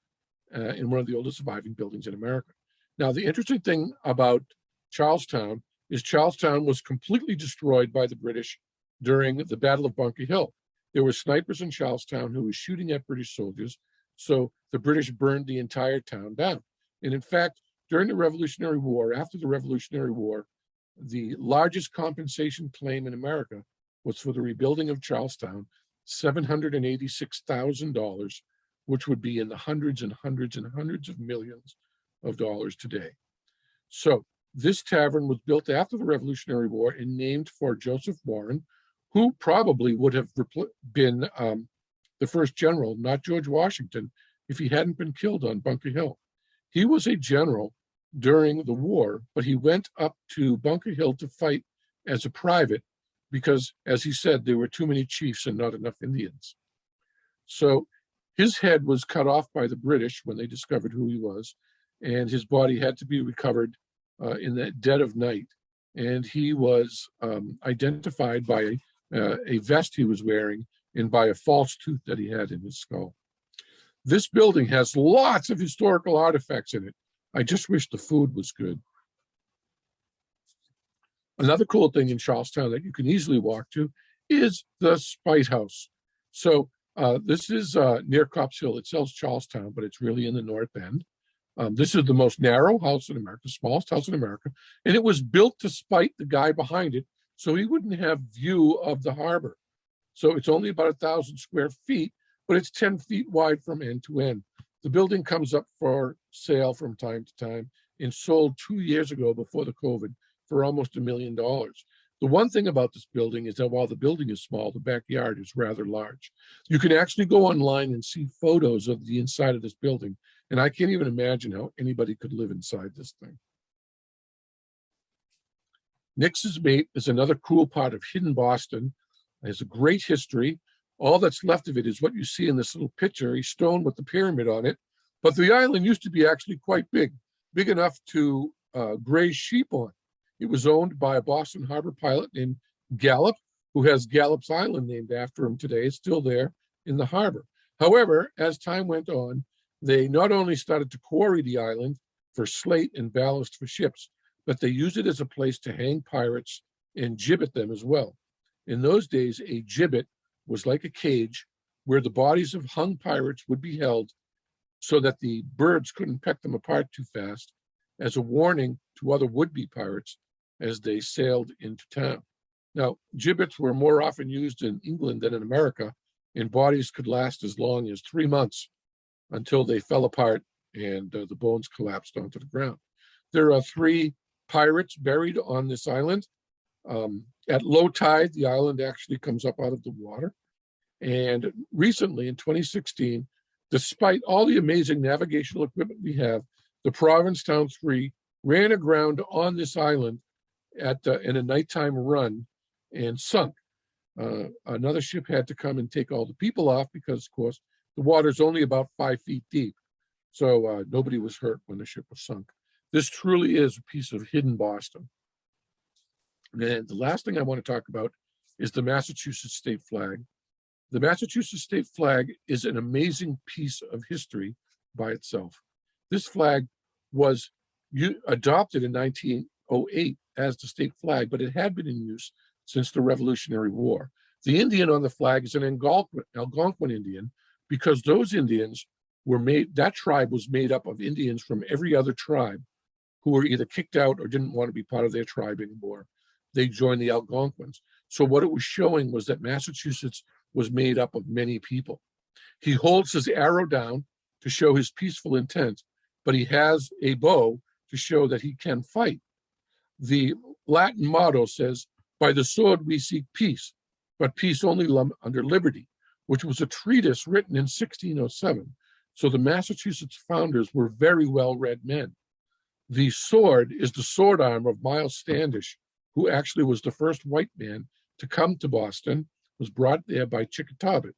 and one of the oldest surviving buildings in America. Now, the interesting thing about Charlestown is Charlestown was completely destroyed by the British during the Battle of Bunker Hill. There were snipers in Charlestown who were shooting at British soldiers, so the British burned the entire town down. And in fact, during the Revolutionary War, after the Revolutionary War, the largest compensation claim in America was for the rebuilding of Charlestown, $786,000, which would be in the hundreds and hundreds and hundreds of millions of dollars today. So this tavern was built after the Revolutionary War and named for Joseph Warren, who probably would have been the first general, not George Washington, if he hadn't been killed on Bunker Hill. He was a general during the war, but he went up to Bunker Hill to fight as a private because, as he said, there were too many chiefs and not enough Indians. So his head was cut off by the British when they discovered who he was, and his body had to be recovered in the dead of night. And he was identified by a vest he was wearing and by a false tooth that he had in his skull. This building has lots of historical artifacts in it. I just wish the food was good. Another cool thing in Charlestown that you can easily walk to is the Spite House. So this is near Copp's Hill. It sells Charlestown, but it's really in the North End. This is the most narrow house in America, smallest house in America, and it was built to spite the guy behind it so he wouldn't have view of the harbor. So it's only about 1,000 square feet, but it's 10 feet wide from end to end. The building comes up for sale from time to time and sold 2 years ago before the COVID for almost $1 million. The one thing about this building is that while the building is small, the backyard is rather large. You can actually go online and see photos of the inside of this building, and I can't even imagine how anybody could live inside this thing. Nix's Mate is another cool part of hidden Boston. It has a great history. All that's left of it is what you see in this little picture, a stone with the pyramid on it. But the island used to be actually quite big enough to graze sheep on. It was owned by a Boston Harbor pilot named Gallup, who has Gallup's Island named after him today. It's still there in the harbor. However, as time went on, they not only started to quarry the island for slate and ballast for ships, but they used it as a place to hang pirates and gibbet them as well. In those days, a gibbet was like a cage where the bodies of hung pirates would be held so that the birds couldn't peck them apart too fast, as a warning to other would-be pirates as they sailed into town. Now, gibbets were more often used in England than in America, and bodies could last as long as 3 months until they fell apart and the bones collapsed onto the ground. There are 3 pirates buried on this island. At low tide, the island actually comes up out of the water. And recently, in 2016, despite all the amazing navigational equipment we have, the Provincetown 3 ran aground on this island in a nighttime run and sunk. Another ship had to come and take all the people off because, of course, the water's only about 5 feet deep. So nobody was hurt when the ship was sunk. This truly is a piece of hidden Boston. And the last thing I want to talk about is the Massachusetts state flag. The Massachusetts state flag is an amazing piece of history by itself. This flag was adopted in 1908 as the state flag, but it had been in use since the Revolutionary War. The Indian on the flag is an Algonquin Indian because those Indians that tribe was made up of Indians from every other tribe who were either kicked out or didn't want to be part of their tribe anymore. They joined the Algonquins. So what it was showing was that Massachusetts was made up of many people. He holds his arrow down to show his peaceful intent, but he has a bow to show that he can fight. The Latin motto says, "By the sword we seek peace, but peace only under liberty," which was a treatise written in 1607. So the Massachusetts founders were very well-read men. The sword is the sword arm of Miles Standish, who actually was the first white man to come to Boston, was brought there by Chickatawbit.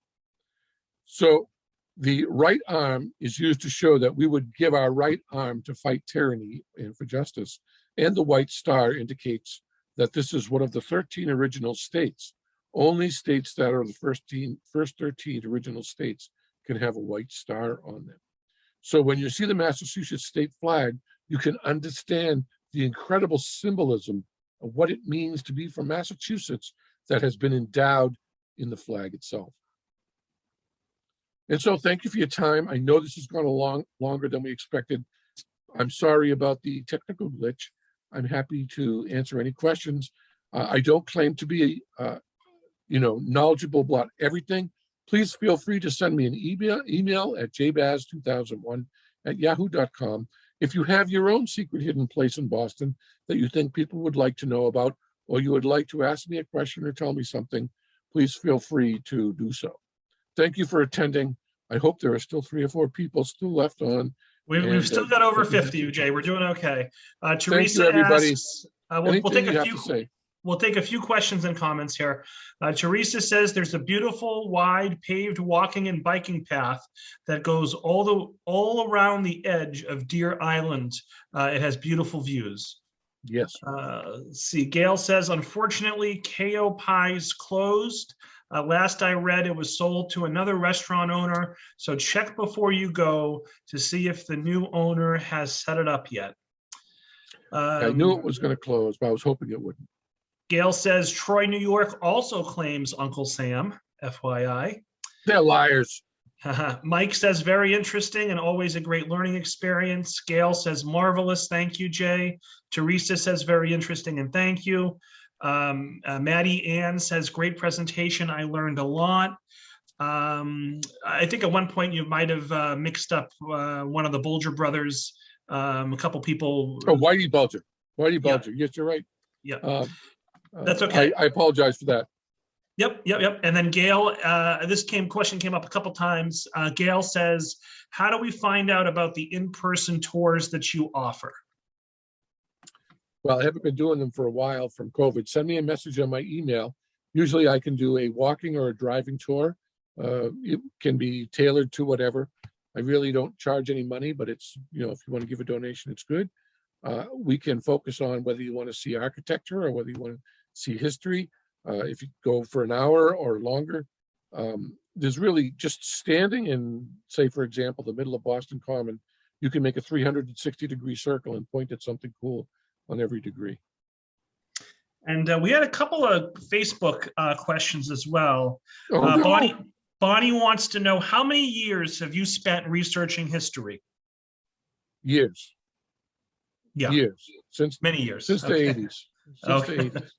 So the right arm is used to show that we would give our right arm to fight tyranny and for justice. And the white star indicates that this is one of the 13 original states. Only states that are the first 13 original states can have a white star on them. So when you see the Massachusetts state flag, you can understand the incredible symbolism of what it means to be from Massachusetts that has been endowed in the flag itself. And so thank you for your time. I know this has gone longer than we expected. I'm sorry about the technical glitch. I'm happy to answer any questions. I don't claim to be knowledgeable about everything. Please feel free to send me an email at jbaz2001@yahoo.com. If you have your own secret hidden place in Boston that you think people would like to know about, or you would like to ask me a question or tell me something, please feel free to do so. Thank you for attending. I hope there are still 3 or 4 people still left on. We've still got over 50, Jay. We're doing okay. Teresa Thank you, everybody. asks, we'll take a few questions and comments here. Teresa says there's a beautiful, wide, paved walking and biking path that goes all around the edge of Deer Island. It has beautiful views. Yes. See, Gail says, unfortunately, KO Pie's closed. Last I read, it was sold to another restaurant owner. So check before you go to see if the new owner has set it up yet. I knew it was going to close, but I was hoping it wouldn't. Gail says Troy, New York also claims Uncle Sam, FYI. They're liars. Mike says very interesting and always a great learning experience. Gail says marvelous. Thank you, Jay. Teresa says very interesting and thank you. Maddie Ann says great presentation. I learned a lot. I think at one point you might have mixed up one of the Bulger brothers. A couple people. Oh, Whitey Bulger. Bulger. Yes, you're right. Yeah. That's okay. I apologize for that. Yep. And then Gail, question came up a couple times. Gail says, how do we find out about the in-person tours that you offer? Well, I haven't been doing them for a while from COVID. Send me a message on my email Usually I can do a walking or a driving tour. It can be tailored to whatever. I really don't charge any money, but it's, if you want to give a donation, it's good. We can focus on whether you want to see architecture or whether you want to see history. If you go for an hour or longer, there's really just standing in, say, for example, the middle of Boston Common, you can make a 360-degree circle and point at something cool on every degree. And we had a couple of Facebook questions as well. Oh, no. Bonnie wants to know, how many years have you spent researching history? Years. Yeah. Years. Many years. Since Okay. the 80s. Since the 80s.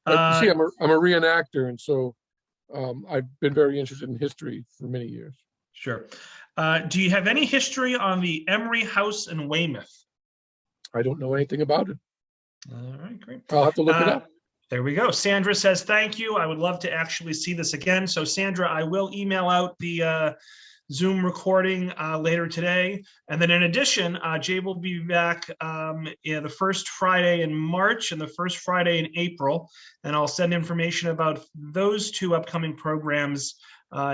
Uh, See, I'm a reenactor, and so I've been very interested in history for many years. Sure. Do you have any history on the Emery House in Weymouth? I don't know anything about it. All right, great. I'll have to look it up. There we go. Sandra says, thank you. I would love to actually see this again. So Sandra, I will email out the Zoom recording later today. And then in addition, Jay will be back the first Friday in March and the first Friday in April. And I'll send information about those two upcoming programs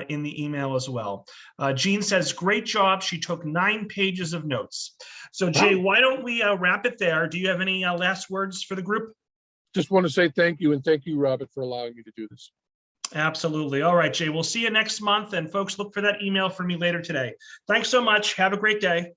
in the email as well. Jean says, great job. She took 9 pages of notes. So Jay, why don't we wrap it there? Do you have any last words for the group? Just want to say thank you, and thank you, Robert, for allowing me to do this. Absolutely. All right, Jay, we'll see you next month. And folks, look for that email from me later today. Thanks so much. Have a great day.